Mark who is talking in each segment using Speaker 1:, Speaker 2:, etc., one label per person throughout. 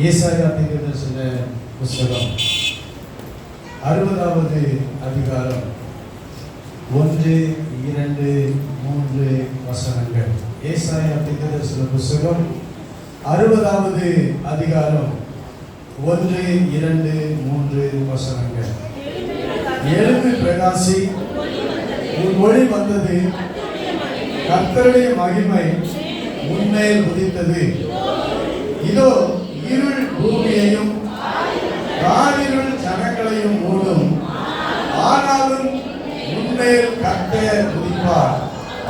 Speaker 1: ஏசாயா தீர்க்கதரிசன புஸ்தகம் 60வது அதிகாரம் 1, 2, 3 வசனங்கள். ஏசாயா தீர்க்கதரிசன புஸ்தகம் 60வது அதிகாரம் 1, 2, 3 வசனங்கள். எழுந்து பிரகாசி, உன் ஒளி வந்தது, கர்த்தருடைய மகிமை உன்மேல் உதித்தது. இதோ இருள் பூமியையும் காரிருள் ஜனங்களையும் மூடும், ஆனாலும் உன்மேல் கர்த்தர் உதிப்பார்,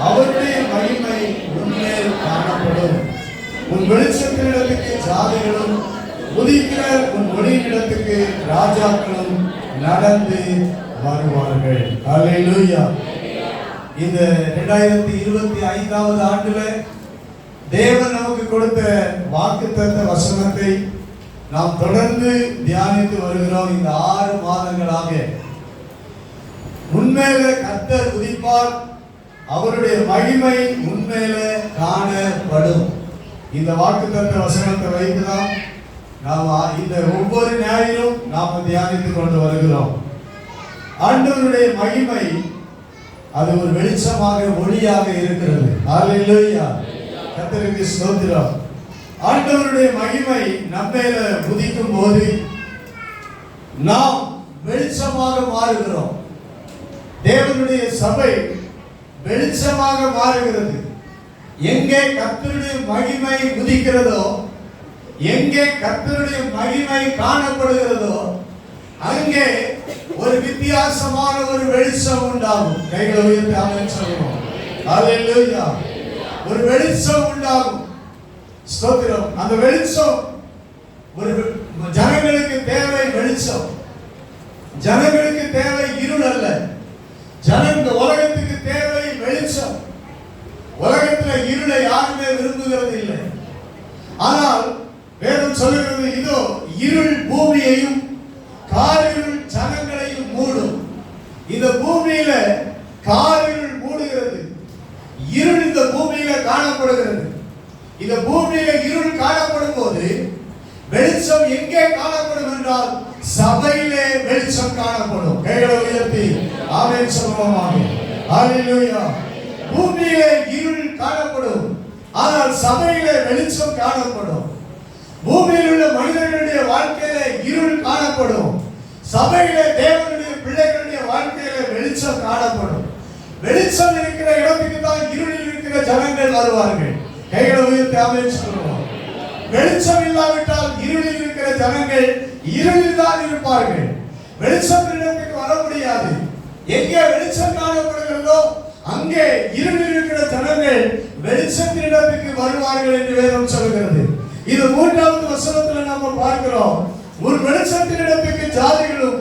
Speaker 1: அவருடைய மகிமை உன்மேல் காணப்படும். உன் வெளிச்சத்தினிடத்துக்கு ஜாதிகளும், உதிக்கிற உன் ஒளியினிடத்துக்கு ராஜாக்களும் நடந்து வருவார்கள். அல்லேலூயா. இந்த 2025வது ஆண்டுல தேவன் நமக்கு கொடுத்த வாக்குத்தத்த வசனத்தை நாம் தொடர்ந்து தியானித்து வருகிறோம். இந்த 6 மாதங்களாக உன்மேலே கர்த்தர் உதிப்பார், அவருடைய மகிமை உன்மேலே காணப்படும். இந்த வாக்குத்தத்த வசனத்தை வைத்துதான் நாம் இந்த ஒவ்வொரு ஞாயிறும் நாம் தியானித்துக் கொண்டு வருகிறோம். ஆண்டவருடைய மகிமை அது ஒரு வெளிச்சமாக, ஒளியாக இருக்கிறது. அல்லேலூயா. கர்த்தருக்கு ஸ்தோத்திரம். ஆண்டவருடைய மகிமை நம்மேல உதிக்கும் போது நாம் வெளிச்சமாக மாறுகிறோம். தேவனுடைய சபை வெளிச்சமாக மாறுகிறது. எங்கே கர்த்தருடைய மகிமை உதிக்கிறதோ, எங்கே கர்த்தருடைய மகிமை காணப்படுகிறதோ, அங்கே ஒரு வித்தியாசமான ஒரு வெளிச்சம் உண்டாகும். கைகளை உயர்த்தி ஆமென் சொல்லுவோம். அல்லேலூயா. ஒரு வெளிச்சம் உண்டாகும். ஸ்தோத்திரம். அந்த வெளிச்சம் ஒரு ஜனங்களுக்கு தேவை வெளிச்சம். ஜனங்களுக்கு தேவை இருள் அல்ல. உலகத்துக்கு தேவை வெளிச்சம். உலகத்தில் இருளை யாருமே விரும்புகிறது இல்லை. ஆனால் வேதம் சொல்லுகிறது, இதோ இருள் பூமியையும் காரிருள் ஜனங்களையும் மூடும். இந்த பூமியில காரிருள் மூடுகிறது. இருள் இந்த பூமியில காணப்படுகிறது. இந்த பூமியில இருள் காணப்படும் போது வெளிச்சம் எங்கே காணப்படும் என்றால் சபையிலே வெளிச்சம் காணப்படும். கைகளை உயர்த்தி ஆமென் சொல்லுவோம். ஹல்லேலூயா. பூமியிலே இருள் காணப்படும், ஆனால் சபையிலே வெளிச்சம் காணப்படும். பூமியில் உள்ள மனிதர்களுடைய வாழ்க்கையிலே இருள் காணப்படும், சபையிலே தேவனுடைய பிள்ளைகளுடைய வாழ்க்கையிலே வெளிச்சம் காணப்படும். வெளிச்சம் இருக்கிற இடத்துக்கு தான் இருளில் இருக்கிற ஜனங்கள் வருவார்கள். கைகளை உயர்த்தி ஆமென் சொல்லுவோம். வெளிச்சம் இல்லாவிட்டால் இருளில் இருக்கிற ஜனங்கள் இருளில் தான் இருப்பார்கள். வெளிச்சத்தினிடத்துக்கு வர முடியாது. எங்கே வெளிச்சம் காணப்படுகிறதோ அங்கே இருளில் இருக்கிற ஜனங்கள் வெளிச்சத்தினிடத்துக்கு வருவார்கள் என்று வேதம் சொல்கிறது. இது 3வது வசனத்தில் நாம் பார்க்கிறோம். ஒரு வெளிச்சத்தினிடத்துக்கு ஜாதிகளும்,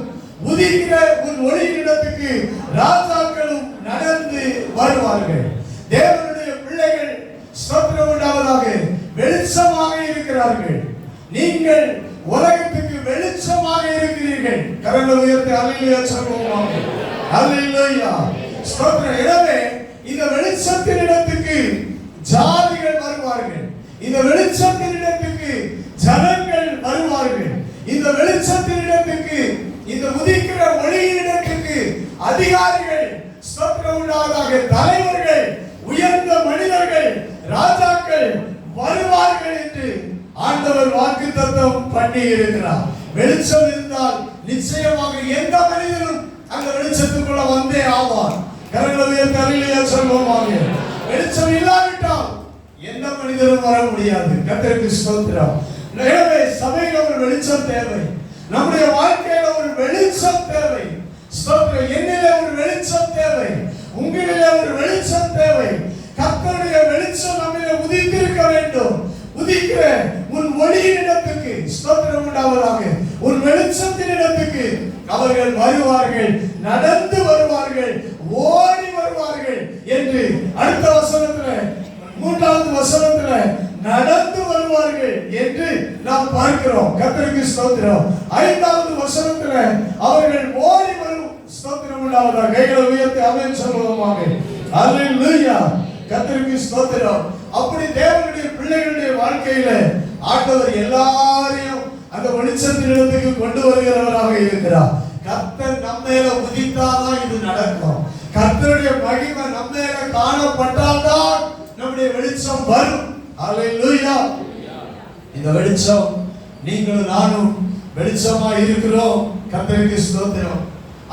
Speaker 1: உதிக்கிற உன் ஒளியினிடத்துக்கு ராஜாக்களும் நடந்து வருவார்கள். தேவனுடைய பிள்ளைகள் ஸ்தோத்திரம் உண்டாவதாக வெளிச்சமாக இருக்கிறார்கள். நீங்கள் உலகத்துக்கு வெளிச்சமாக இருக்கிறீர்கள். கரங்களை உயர்த்தி அல்லேலூயா சொல்லுவோம். அல்லேலூயா. ஸ்தோத்திரம். எனவே இந்த வெளிச்சத்தினிடத்துக்கு ஜாதிகள் வருவார்கள். இந்த வெளிச்சத்தினிடத்துக்கு ஜனங்கள் வருவார்கள். இந்த வெளிச்சத்தினிடத்துக்கு, இந்த உதிக்கிற ஒளியினிடத்துக்கு அதிகாரிகள், ஸ்தோத்திரம் உண்டாவதாக தலைவர்கள், உயர்ந்த மனிதர்கள், ராஜாக்கள் வருவார்கள் என்று ஆண்டவர் வாக்குத்தத்தம் பண்ணி இருக்கிறார். வெளிச்சம் இருந்தால் நிச்சயமாக எந்த மனிதனும் அந்த வெளிச்சத்துக்குள்ள வந்தே ஆவார். கரங்களை உயர்த்தி அல்லேலூயா சொல்லுவோம். வெளிச்சம் இல்லாவிட்டால் எந்த மனிதரும் வர முடியாது. கர்த்தருக்கு ஸ்தோத்திரம். எனவே சபையில ஒரு வெளிச்சம் தேவை. நம்முடைய வாழ்க்கையில ஒரு வெளிச்சம் தேவை. ஸ்தோத்திரம். என்னிலே ஒரு வெளிச்சம் தேவை, உங்களிலே ஒரு வெளிச்சம் தேவை. கர்த்தருடைய வெளிச்சம் நம்மிலே உதித்திருக்க வேண்டும். உதிக்கிற உன் ஒளியினிடத்துக்கு ஸ்தோத்திரம் உண்டாவதாக உன் வெளிச்சத்தினிடத்துக்கு அவர்கள் வருவார்கள், நடந்து வருவார்கள், ஓடி வருவார்கள் என்று அடுத்த வசனத்தில் 3வது வசனத்தில் நடந்து வருவார்கள் என்று நாம் பார்க்கிறோம். கர்த்தருக்கு ஸ்தோத்திரம். 5வது வசனத்தில் அவர்கள் ஓடி வரும். ஸ்தோத்திரம் உண்டாவதாக கைகளை உயர்த்தி ஆமென் சொல்லுவோமாக. அல்லேலூயா. கர்த்தருக்கு ஸ்தோத்திரம். அப்படி தேவனுடைய பிள்ளைகளுடைய வாழ்க்கையில ஆண்டவர் எல்லாரையும் வெளிச்சத்தினிடத்துக்கு கொண்டு வருகிறவராக இருக்கிறார். கர்த்தர் நம்ம மேல உதித்தாதான் இது நடக்கும். கர்த்தருடைய மகிமை நம்ம மேல காணப்பட்டால்தான் நம்முடைய வெளிச்சம் வரும். அல்லேலூயா. இந்த வெளிச்சம் நீங்களும் நானும் வெளிச்சமா இருக்கிறோம். கர்த்தருக்கு ஸ்தோத்திரம்.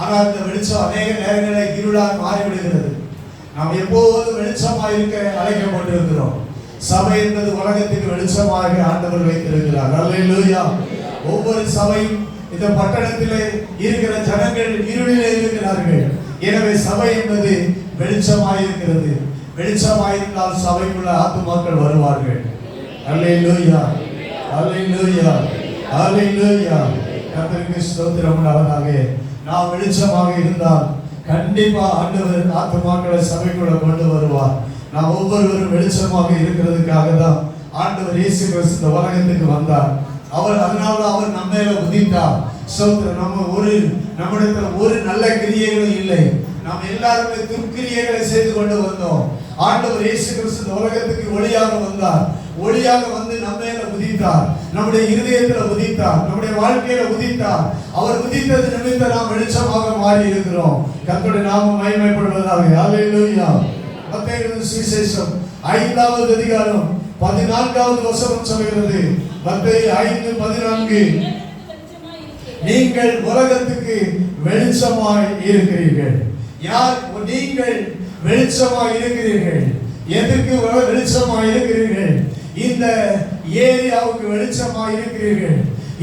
Speaker 1: ஆனால் இந்த வெளிச்சம் அநேக நேரங்களில் இருளாக மாறிவிடுகிறது. நாம் எப்போதும் வெளிச்சமா இருக்க அழைக்கப்பட்டிருக்கிறோம். சபை என்பது உலகத்துக்கு வெளிச்சமாக ஆண்டவர் வைத்திருக்கிறார். அல்லேலூயா. ஒவ்வொரு சபையும் இந்த பட்டணத்திலே இருக்கிற ஜனங்கள் இருளிலே இருக்கிறார்கள். எனவே சபை என்பது வெளிச்சமாயிருக்கிறது. வெளிச்சமாயிருந்தால் சபைக்குள்ள ஆத்துமாக்கள் வருவார்கள். அல்லேலூயா, அல்லேலூயா, அல்லேலூயா. கர்த்தருக்கு ஸ்தோத்திரம் உண்டாவதாக. நாம் வெளிச்சமாக இருந்தால் கண்டிப்பா ஆண்டவர் ஆத்துமாக்களை சபைக்குள்ள கொண்டு வருவார். நாம் ஒவ்வொருவரும் வெளிச்சமாக இருக்கிறதுக்காக தான் ஆண்டவர் இயேசு கிறிஸ்து இந்த உலகத்துக்கு வந்தார். அவர் அதனால அவர் நம்ம மேல உதித்தார். ஸ்தோத்திரம். நம்மிடத்துல ஒரு நல்ல கிரியைகளும் இல்லை. நாம் எல்லாருமே துர்க்கிரியைகளை செய்து கொண்டு வந்தோம். ஆண்டவர் இயேசு கிறிஸ்து இந்த உலகத்துக்கு ஒளியாக வந்தார். ஒளியாக வந்து நம்ம மேல உதித்தார். நம்முடைய இருதயத்துல உதித்தார். நம்முடைய வாழ்க்கையில உதித்தார். அவர் உதித்தது நிமித்தம் நாம் வெளிச்சமாக மாறி இருக்கிறோம். கர்த்தருடைய நாமம் மகிமைப்படுவதாக. அல்லேலூயா. மத்தேயு சுவிசேஷம் 5வது அதிகாரம் 14வது வசனம் சொல்கிறது. மத்தேயு 5:14. நீங்கள் உலகத்துக்கு வெளிச்சமாய் இருக்கிறீர்கள். யார் நீங்கள் வெளிச்சமாய் இருக்கிறீர்கள்? எதற்கு வெளிச்சமாய் இருக்கிறீர்கள்? இந்த ஏரியாவுக்கு வெளிச்சமாய் இருக்கிறீர்கள்.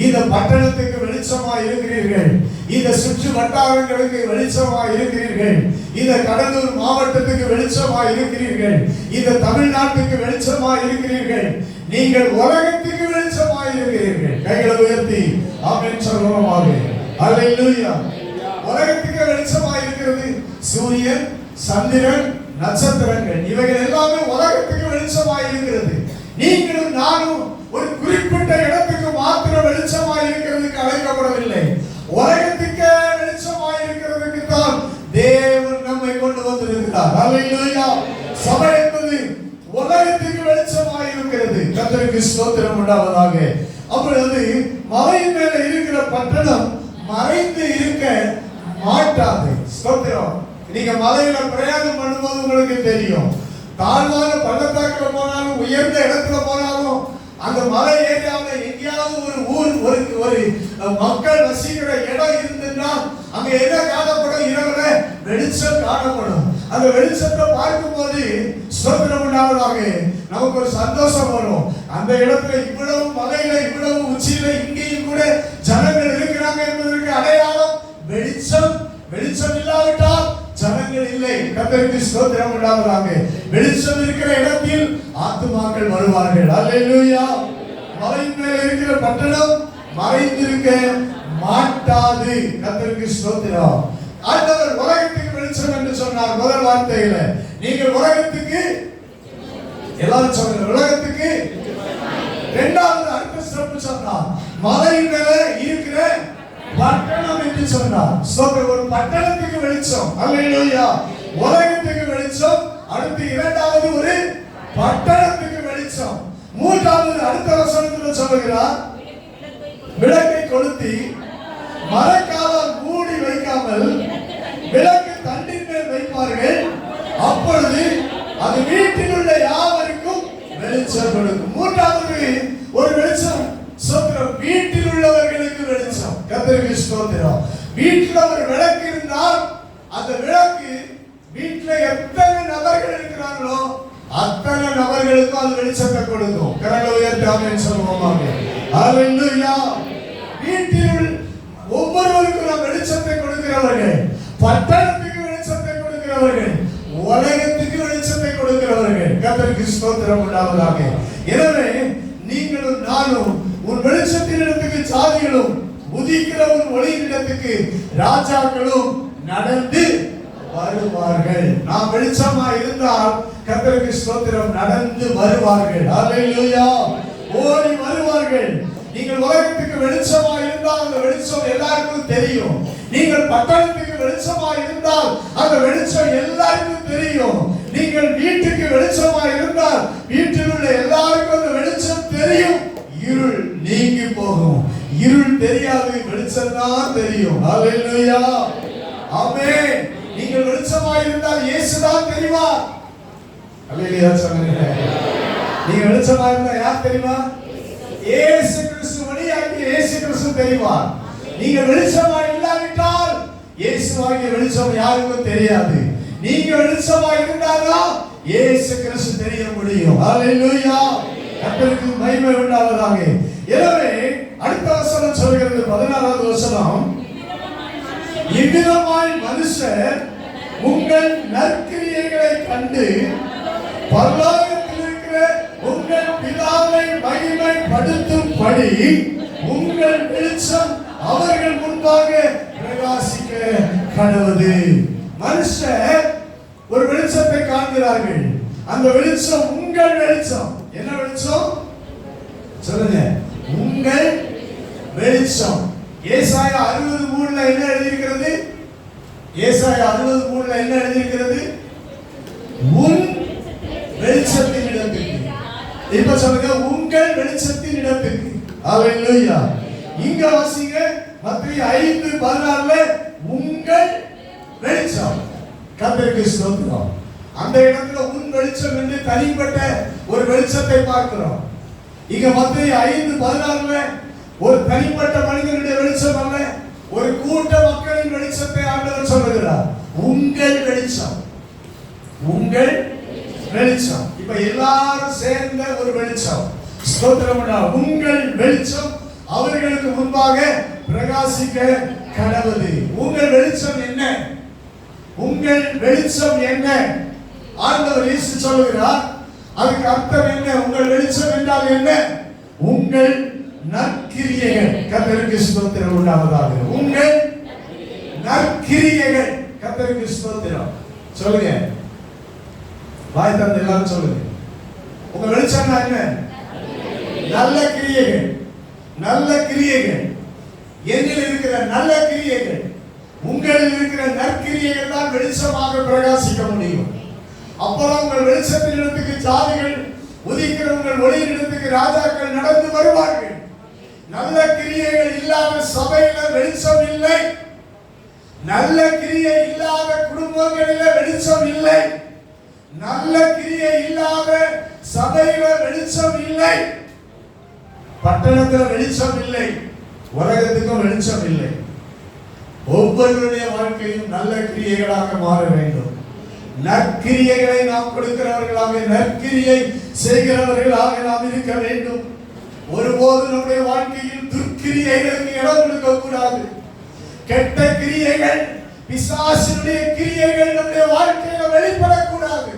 Speaker 1: இந்த பட்டணத்துக்கு வெளிச்சமாய் இருக்கிறீர்கள். இந்த சுற்று வட்டாரங்களுக்கு வெளிச்சமாய் இருக்கிறீர்கள். இந்த கடலூர் மாவட்டத்துக்கு வெளிச்சமாய் இருக்கிறீர்கள். இந்த தமிழ்நாட்டுக்கு வெளிச்சமாய் இருக்கிறீர்கள். நீங்கள் உலகத்துக்கு வெளிச்சமாய் இருக்கிறீர்கள். கைகளை உயர்த்தி ஆமென் சொல்லுவோமாக. அல்லேலூயா. உலகத்துக்கு வெளிச்சமாய் இருக்கிறது. சூரியன், சந்திரன், நட்சத்திரங்கள் இவைகள் எல்லாமே உலகத்துக்கு வெளிச்சமாய் இருக்கிறது. நீங்களும் நானும் ஒரு குறிப்பிட்ட இடத்துக்கு மாத்திரம் வெளிச்சமாய் இருக்கிறதுக்கு அழைக்கப்படவில்லை. உலகத்துக்கே வெளிச்சமாய் இருக்கிறதுக்கு தான் தேவன் நம்மை கொண்டு வந்திருக்கிறார். அல்லேலூயா. சபை என்பது உலகத்துக்கு வெளிச்சமாய் இருக்கிறது. கர்த்தருக்கு ஸ்தோத்திரம் உண்டாவதாக. அப்பொழுது மலையின் மேல இருக்கிற பட்டணம் மறைந்து இருக்க மாட்டாது. ஸ்தோத்திரம். நீங்க மலையில பிரயாணம் பண்ணும்போது உங்களுக்கு தெரியும். தாழ்வான பள்ளத்தாக்குல போனாலும் உயர்ந்த இடத்துல போனாலும் அந்த மலை ஏரியாவில் எங்கேயாவது ஒரு ஊர் ஒரு மக்கள் வசிக்கிற இடம் இருந்ததுன்னா அங்க என்ன காணப்படும்? இரவுல வெளிச்சம் காணப்படும். அந்த வெளிச்சத்தை பார்க்கும் போது ஸ்தோத்திரம் உண்டாவதாக நமக்கு ஒரு சந்தோஷம் வரும். அந்த இடத்துல இவ்வளவு மலையில இவ்வளவு உச்சியில இங்கேயும் கூட ஜனங்கள் இருக்கிறாங்க என்பதற்கு அடையாளம் வெளிச்சம். வெளிச்சம் இல்லாவிட்டால் ஜனங்கள் இல்லை. கர்த்தருக்கு ஸ்தோத்திரம் உண்டாவதாக. வெளிச்சம் இருக்கிற இடத்தில் ஆத்துமாக்கள் வருவார்கள். அல்லேலூயா. மலையின் மேல் இருக்கிற பட்டணம் மறைந்திருக்க மாட்டாது. கர்த்தருக்கு ஸ்தோத்திரம். ஆண்டவர் உலகத்துக்கு வெளிச்சம் என்று சொன்னார் முதல் வார்த்தையில. நீங்கள் உலகத்துக்கு எல்லாரும் சொல்லுங்க உலகத்துக்கு. இரண்டாவது அடுத்த ஸ்டெப் சொன்னார் மலையின் மேல இருக்கிற பட்டணம் என்று சொன்னார். ஒரு பட்டணத்துக்கு வெளிச்சம். அல்லேலூயா. உலகத்துக்கு வெளிச்சம். அடுத்து இரண்டாவது ஒரு பட்டணத்துக்கு வெளிச்சம். மூன்றாவது அடுத்த வசனத்தில் சொல்லுகிறார் விளக்கை கொளுத்தி மரக்காலால் மூடி வைக்காமல் விளக்கு தண்டின் மேல் வைப்பார்கள். அப்பொழுது அது வீட்டில் உள்ள யாவருக்கும் வெளிச்சம் கொடுக்கும். மூன்றாவது ஒரு வெளிச்சம் வீட்டில் உள்ளவர்களுக்கு வெளிச்சம். கர்த்தருக்கு ஸ்தோத்திரம். வீட்டில் ஒரு விளக்கு இருந்தால் அந்த விளக்கு வீட்டில் எத்தனை நபர்கள் இருக்கிறார்களோ அத்தனை நபர்களுக்கும் அது வெளிச்சத்தை கொடுக்கும். கரங்களை உயர்த்தி ஆமென் சொல்லுவோம். அல்லேலூயா. வீட்டில் ஒவ்வொருவருக்கும் நாம் வெளிச்சத்தை கொடுக்கிறவர்கள், பட்டணத்துக்கு வெளிச்சத்தை கொடுக்கிறவர்கள், உலகத்துக்கு வெளிச்சத்தை கொடுக்கிறவர்கள். கர்த்தருக்கு ஸ்தோத்திரம் உண்டாவதாக. எனவே நீங்களும் நானும் உன் வெளிச்சத்தின் இடத்துக்கு சாதிகளும் உதிக்கிற உன் ஒளியின் இடத்துக்கு ராஜாக்களும் நடந்து வருவார்கள். நாம் வெளிச்சமா இருந்தால் கர்த்தருக்கு ஸ்தோத்திரம் நடந்து வருவார்கள். அல்லேலூயா. ஓடி வருவார்கள். நீங்கள் உலகத்துக்கு வெளிச்சமா இருந்தால் அந்த வெளிச்சம் எல்லாருக்கும் தெரியும். நீங்கள் பட்டணத்துக்கு வெளிச்சமா இருந்தால் அந்த வெளிச்சம் எல்லாருக்கும் தெரியும். நீங்கள் வீட்டுக்கு வெளிச்சமா இருந்தால் வீட்டில் உள்ள எல்லாருக்கும் அந்த வெளிச்சம் தெரியும். இருள் நீங்கி போகும். இருள் தெரியாது, வெளிச்சம் தான் தெரியும். ஹல்லேலூயா, ஆமென். நீங்கள் வெளிச்சமாய் இருந்தால் இயேசு தான் தெரிவார். ஹல்லேலூயா சொல்லுங்க. நீங்க வெளிச்சமாய் இருந்தா யார் தெரியுமா? இயேசு கிறிஸ்து வழியாகி இயேசு கிறிஸ்து தெரிவார். நீங்க வெளிச்சமாய் இல்லாவிட்டால் இயேசுவாகிய வெளிச்சம் யாருக்கும் தெரியாது. நீங்க வெளிச்சமாய் இருந்தால்தான் இயேசு கிறிஸ்து தெரிய முடியும். ஹல்லேலூயா, கர்த்தருக்கு மகிமை உண்டாவதாக. எனவே அடுத்த வசனம் சொல்கிறது, 16வது வசனம், இவ்விதமாய் மனுஷர் உங்கள் நற்கிரியைகளை கண்டு பரலோகத்தில் இருக்கிற உங்கள் பிதாவை மகிமைப்படுத்தும்படி உங்கள் வெளிச்சம் அவர்கள் முன்பாக பிரகாசிக்க கடவுது. மனுஷர் ஒரு வெளிச்சத்தை காண்கிறார்கள். அந்த வெளிச்சம் உங்கள் வெளிச்சம். என்ன வெளிச்சம் சொல்லுங்க? உங்கள் வெளிச்சம். ஏசாயா 60:3 என்ன எழுதியிருக்கிறது? ஏசாயா 60:3 என்ன எழுதியிருக்கிறது? உன் வெளிச்சத்தின் இடத்துக்கு. இப்ப சொல்லுங்க, உங்கள் வெளிச்சத்தின் இடத்துக்கு. ஹல்லேலூயா. இங்க வாசிங்க, மத்தேயு 5:16 உங்கள் வெளிச்சம். கர்த்தருக்கு ஸ்தோத்திரம். அந்த இடத்துல உன் வெளிச்சம் என்று தனிப்பட்ட ஒரு வெளிச்சத்தை பார்க்கிறோம். இங்க மத்தேயு 5:16 ஒரு தனிப்பட்ட மனிதனுடைய வெளிச்சம் அல்ல, ஒரு கூட்ட மக்களின் வெளிச்சத்தை ஆண்டவர் சொல்லுகிறார். உங்கள் வெளிச்சம், உங்கள் வெளிச்சம். இப்ப எல்லாரும் சேர்ந்த ஒரு வெளிச்சம். ஸ்தோத்திரம். உங்கள் வெளிச்சம் அவர்களுக்கு முன்பாக பிரகாசிக்க கடவுது. உங்கள் வெளிச்சம் என்ன? உங்கள் வெளிச்சம் என்ன? ஆண்டவர் இயேசு சொல்லுகிறார். அதுக்கு அர்த்தம் என்ன? உங்கள் வெளிச்சம் என்றால் என்ன? உங்கள் நற்கிரியைகள். கர்த்தருக்கு ஸ்தோத்திரம் உண்டாவதாக. உங்கள் நற்கிரியைகள். கர்த்தருக்கு ஸ்தோத்திரம். சொல்லுங்க, வாய் திறந்து எல்லாரும் சொல்லுங்க. உங்க வெளிச்சம் என்ன? நல்ல கிரியைகள். நல்ல கிரியைகள். என்னில் இருக்கிற நல்ல கிரியைகள், உங்களில் இருக்கிற நற்கிரியைகள் தான் வெளிச்சமாக பிரகாசிக்க முடியும். அப்பதான் உங்கள் வெளிச்சத்தின் இடத்துக்கு ஜாதிகள் உதிக்கிற உங்கள் ஒளியின் இடத்துக்கு ராஜாக்கள் நடந்து வருவார்கள். நல்ல கிரியைகள் இல்லாத சபையில வெளிச்சம் இல்லை. நல்ல கிரியை இல்லாத குடும்பங்களில வெளிச்சம் இல்லை. நல்ல கிரியை இல்லாத சபையில வெளிச்சம் இல்லை. பட்டணத்துல வெளிச்சம் இல்லை, உலகத்துக்கும் வெளிச்சம் இல்லை. ஒவ்வொருவருடைய வாழ்க்கையும் நல்ல கிரியைகளாக மாற வேண்டும். நற்கிரியைகளை நாம் கொடுக்கிறவர்களாக, நற்கிரியை செய்கிறவர்களாக நாம் இருக்க வேண்டும். ஒருபோது நம்முடைய வாழ்க்கையில் துர்க்கிரியைகளுக்கு இடம் கொடுக்க கூடாது. கெட்ட கிரியைகள், பிசாசினுடைய கிரியைகள் நம்முடைய வாழ்க்கையில வெளிப்படக்கூடாது.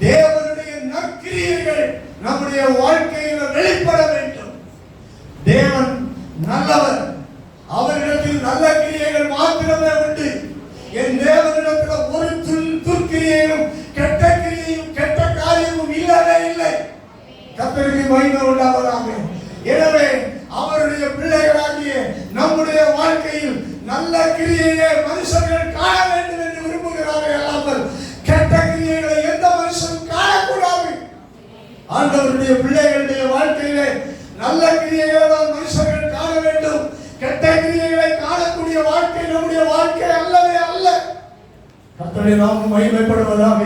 Speaker 1: தேவனுடைய நற்கிரியைகள் நம்முடைய வாழ்க்கையில வெளிப்பட வேண்டும். தேவன் நல்லவர். அவர்களிடத்தில் நல்ல கிரியைகள் மாத்திரமே உண்டு. என் தேவனிடத்தில் ஒரு துர்க்கிரியையும் கெட்ட கிரியையும் கெட்ட காரியமும் இல்லவே இல்லை. கர்த்தருக்கு மகிமை உண்டாவதாக. எனவே அவருடைய பிள்ளைகளாகிய நம்முடைய வாழ்க்கையில் நல்ல கிரியையை மனுஷர்கள் காண வேண்டும் என்று விரும்புகிறார்கள். அல்லாமல் கெட்ட கிரியைகளை எந்த மனுஷனும் காணக்கூடாது. ஆண்டவருடைய பிள்ளைகளுடைய வாழ்க்கையிலே நல்ல கிரியைகளை தான் மனுஷர்கள் காண வேண்டும். கெட்ட கிரியைகளை காணக்கூடிய வாழ்க்கை நம்முடைய வாழ்க்கை அல்லவே அல்ல. கர்த்தருடைய நாமம் மகிமைப்படுவதாக.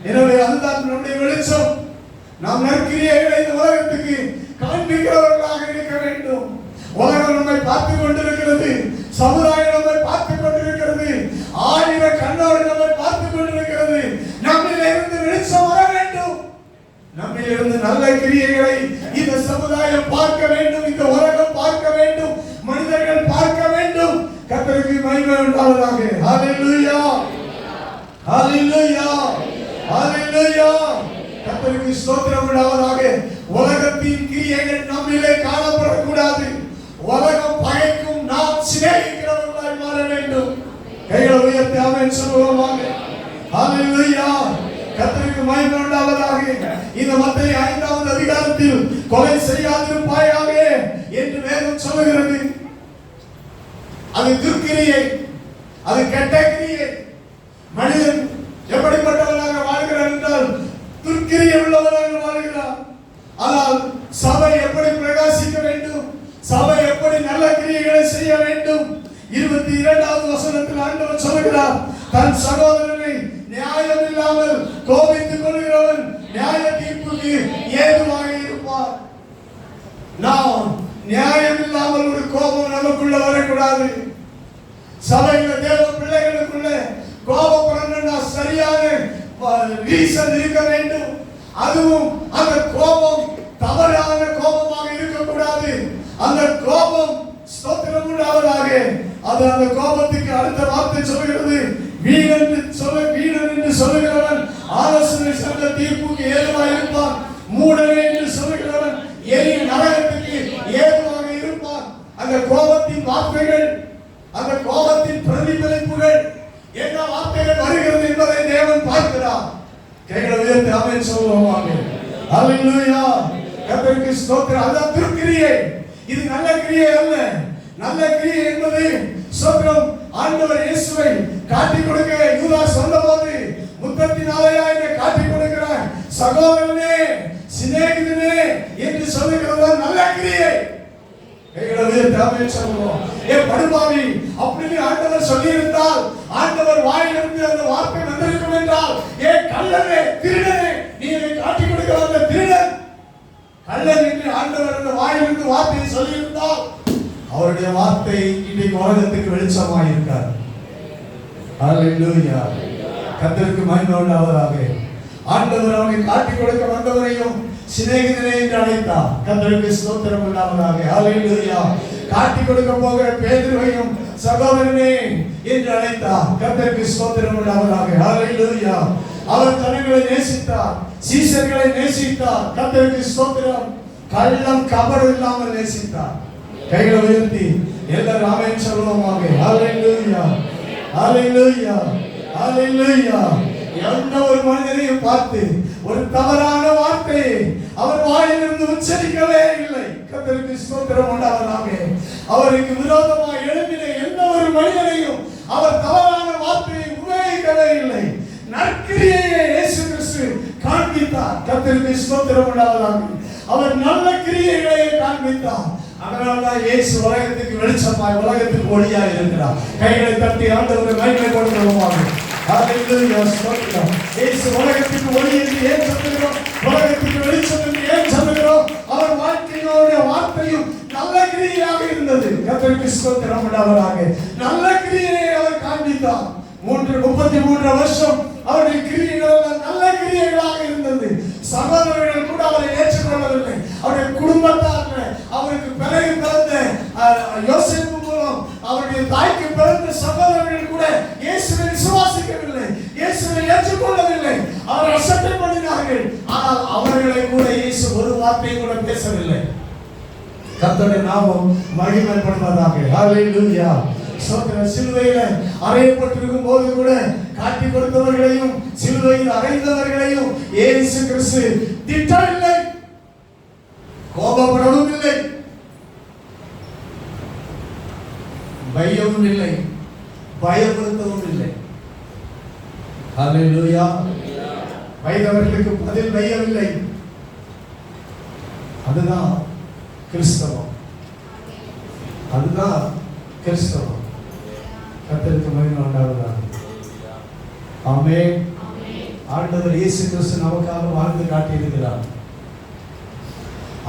Speaker 1: எனவே அதுதான் நம்முடைய வெளிச்சம். நாம் நற்கிரியைகளை இந்த உலகத்துக்கு காண்பிக்கிறவர்களாக இருக்க வேண்டும். உலகம் நம்மை பார்த்துக் கொண்டிருக்கிறது, சமுதாயம் நம்மை பார்த்துக் கொண்டிருக்கிறது, ஆயிர கண்ணோடு நம்மை பார்த்துக் கொண்டிருக்கிறது. நம்மிலிருந்து வெளிச்சம் வர வேண்டும். நம்மிலிருந்து நல்ல கிரியைகளை இந்த சமுதாயம் பார்க்க வேண்டும், இந்த உலகம் பார்க்க வேண்டும், மனிதர்கள் பார்க்க வேண்டும். கர்த்தருக்கு மகிமை உண்டாவதாக. ஹல்லேலூயா, ஹல்லேலூயா, ஹல்லேலூயா. கர்த்தருக்கு ஸ்தோத்திரம் உண்டாவதாக. உலகத்தின் கிரியைகள் நம்மிலே காணப்படக்கூடாது. உலகம் பகைக்கும், நாம் சிநேகிக்கிறவர்களாய் மாற வேண்டும். கைகளை உயர்த்தி ஆமென் சொல்லுவோமாக. ஹல்லேலூயா. கர்த்தருக்கு மகிமை உண்டாவதாக. இந்த மத்தேயு 5வது அதிகாரத்தில் கொலை செய்யாதிருப்பாயாக என்று வேதம் சொல்லுகிறது. அது துர்க்கிரியை, அது கெட்ட கிரியை. மனிதன் எப்படிப்பட்டவனாக வாழ்கிறான் என்றால் துர்க்கிரியை உள்ளவனாக வாழ்கிறான். ஆனால் சபை எப்படி பிரகாசிக்க வேண்டும் சபை எப்படி நல்ல கிரியைகளை செய்ய வேண்டும்? 22வது வசனத்தில் ஆண்டவர் சொல்கிறார், தன் சகோதரனை நியாயம் இல்லாமல் கோபித்துக் கொள்கிறவன் நியாய தீர்ப்புக்கு ஏதுவாக இருப்பார். நாம் நியாயம் இல்லாமல் ஒரு கோபம் நமக்குள்ள வரக்கூடாது. சபையில தேவ பிள்ளைகளுக்குள்ள கோபப்படணும்னா சரியான ரீசன் இருக்க வேண்டும். அதுவும் அந்த கோபம் தவறான கோபமாக இருக்கக்கூடாது. அந்த கோபம் ஸ்தோத்திரம் உண்டாவதாக. அது அந்த கோபத்துக்கு அடுத்த வார்த்தை சொல்கிறது, வீணன் என்று சொல்லுகிறவன் ஆலோசனை சங்க தீர்ப்புக்கு ஏதுவாக இருப்பான். மூடனே என்று சொல்லுகிறவன் எரி நரகத்துக்கு ஏதுவாக இருப்பான். அந்த கோபத்தின் வார்த்தைகள், அந்த கோபத்தின் பிரதிபலிப்புகள் என்ன வார்த்தைகள் வருகிறது என்பதை தேவன் பார்க்கிறார். கைகளை உயர்த்தி ஆமென் சொல்லுவோம். ஹல்லேலூயா. கர்த்தருக்கு ஸ்தோத்திரம். அதுதான் திருக்கிரியை. இது நல்ல கிரியை அல்ல. நல்ல கிரியை என்பது ஸ்தோத்திரம் ஆண்டவர் இயேசுவை காட்டிக் கொடுக்க யூதாஸ் சொன்னபோது முத்தத்தினாலே என்னை காட்டிக் கொடுக்கிறார் சகோதரனே சிநேகிதனே என்று சொல்லுகிறது நல்ல கிரியை. படுபாவி அப்படின்னு ஆண்டவர் சொல்லி இருந்தால், ஆண்டவர் வாயிலிருந்து அந்த வார்த்தை வந்திருக்கும் என்றால், ஏ கள்ளனே திருடனே நீ என்னை காட்டிக் கொடுக்க வந்த திருடன் கள்ளன் என்று ஆண்டவர் அந்த வாயிலிருந்து வார்த்தையை சொல்லி இருந்தால், அவருடைய வார்த்தை இன்றைக்கு உலகத்துக்கு வெளிச்சமாக இருக்கார். ஹல்லேலூயா. கர்த்தருக்கு மகிமை உண்டாவதாக. ஆண்டவர் அவனை காட்டிக் கொடுக்க வந்தவரையும் சிநேகிதனே என்று அழைத்தார். கர்த்தருக்கு ஸ்தோத்திரம் உண்டாவதாக. ஹல்லேலூயா. காட்டிக் கொடுக்க போகிற பேதுருவையும் சகோதரனே என்று அழைத்தார். கர்த்தருக்கு ஸ்தோத்திரம் உண்டாவதாக. ஹல்லேலூயா. அவர் தனங்களை நேசித்தார், சீஷர்களை நேசித்தார். கர்த்தருக்கு ஸ்தோத்திரம். கள்ளம் கபடு இல்லாமல் நேசித்தார். கைகளை உயர்த்தி எல்லாரும் ஆமென் சொல்லுவோமாக. ஹல்லேலூயா. ஹல்லேலூயா. ஹல்லேலூயா. எந்த ஒரு மனிதனையும் பார்த்து ஒரு தவறான வார்த்தையை அவர் வாயிலிருந்து உச்சரிக்கவே இல்லை. கர்த்தருக்கு ஸ்தோத்திரம் உண்டாவதாக. அவருக்கு விரோதமாக எழும்பின எந்த ஒரு மனிதனையும் அவர் தவறான வார்த்தையை உபயோகிக்கவே இல்லை. நற்கிரியையை இயேசு கிறிஸ்து காண்பித்தார். கர்த்தருக்கு ஸ்தோத்திரம் உண்டாவதாக. அவர் நல்ல கிரியைகளை காண்பித்தார். அதனால்தான் இயேசு உலகத்துக்கு வெளிச்சமாய் உலகத்துக்கு ஒளியாய் இருக்கிறார். கைகளை தட்டி ஆண்டவரை மகிமைப்படுத்துவோமாக. ஹல்லேலூயா. ஸ்தோத்திரம். இயேசு உலகத்துக்கு ஒளி என்று ஏன் சொல்லுகிறோம்? உலகத்துக்கு வெளிச்சம் என்று ஏன் சொல்லுகிறோம்? அவர் வாழ்க்கையோட வார்த்தையும் நல்ல கிரியையாக இருந்தது. கர்த்தருக்கு ஸ்தோத்திரம் உண்டாவதாக. நல்ல கிரியையை அவர் காண்பித்தார். 33 வருஷம் அவருடைய கிரியைகள் நல்ல கிரியைகளாக இருந்தது. சகோதரர்கள் கூட அவரை ஏற்றுக்கொள்ளவில்லை. அவருடைய குடும்பத்தார், அவருக்கு பிறகு பிறந்த யோசேப்பு மூலம் அவருடைய தாய்க்கு பிறந்த சகோதரர்கள் கூட இயேசுவை விசுவாசிக்கவில்லை, இயேசுவை ஏற்றுக்கொள்ளவில்லை. அவர் அசட்டை பண்ணினார்கள். ஆனால் அவர்களை கூட இயேசு ஒரு வார்த்தை கூட பேசவில்லை. கர்த்தருடைய நாமம் மகிமைப்படுவதாக. ஹல்லேலூயா. சிலுவையில அறையப்பட்டிருக்கும் போது கூட காட்டி கொடுத்தவர்களையும் சிலுவையில் அறைந்தவர்களையும் இயேசு கிறிஸ்து திட்டவில்லை, கோபப்படவும் இல்லை, பயமும் இல்லை, பயப்படுத்தவும் இல்லை. ஹல்லேலூயா. வைத்தவர்களுக்கு பதில் வையவில்லை. அதுதான் கிறிஸ்தவம். அதுதான் கிறிஸ்தவம். கர்த்தருக்கு மகிமை உண்டாவதாக. ஆமென். ஆண்டவர் இயேசு கிறிஸ்து நமக்காக வாழ்ந்து காட்டியிருக்கிறார்.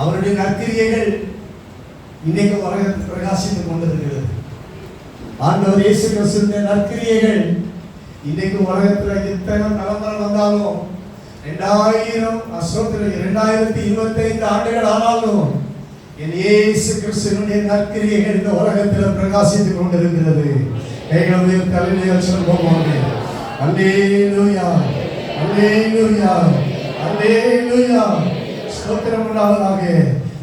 Speaker 1: அவருடைய நற்கிரியைகள் இன்னைக்கு உலகத்தில் பிரகாசித்துக் கொண்டிருக்கிறது. ஆண்டவர் இயேசு கிறிஸ்துவின் நற்கிரியைகள் இன்னைக்கு உலகத்தில் எத்தனை தலைமுறை வந்தாலும் 2025 ஆண்டுகள் ஆனாலும் என் இயேசு கிறிஸ்துவினுடைய நற்கிரியைகள் இந்த உலகத்தில் பிரகாசித்துக் கொண்டிருக்கிறது. கைகளில் தலையிலே சொல்வோம். அல்லேலூயா. அல்லேலூயா. அல்லேலூயா. ஸ்தோத்திரம் உண்டாவதாக.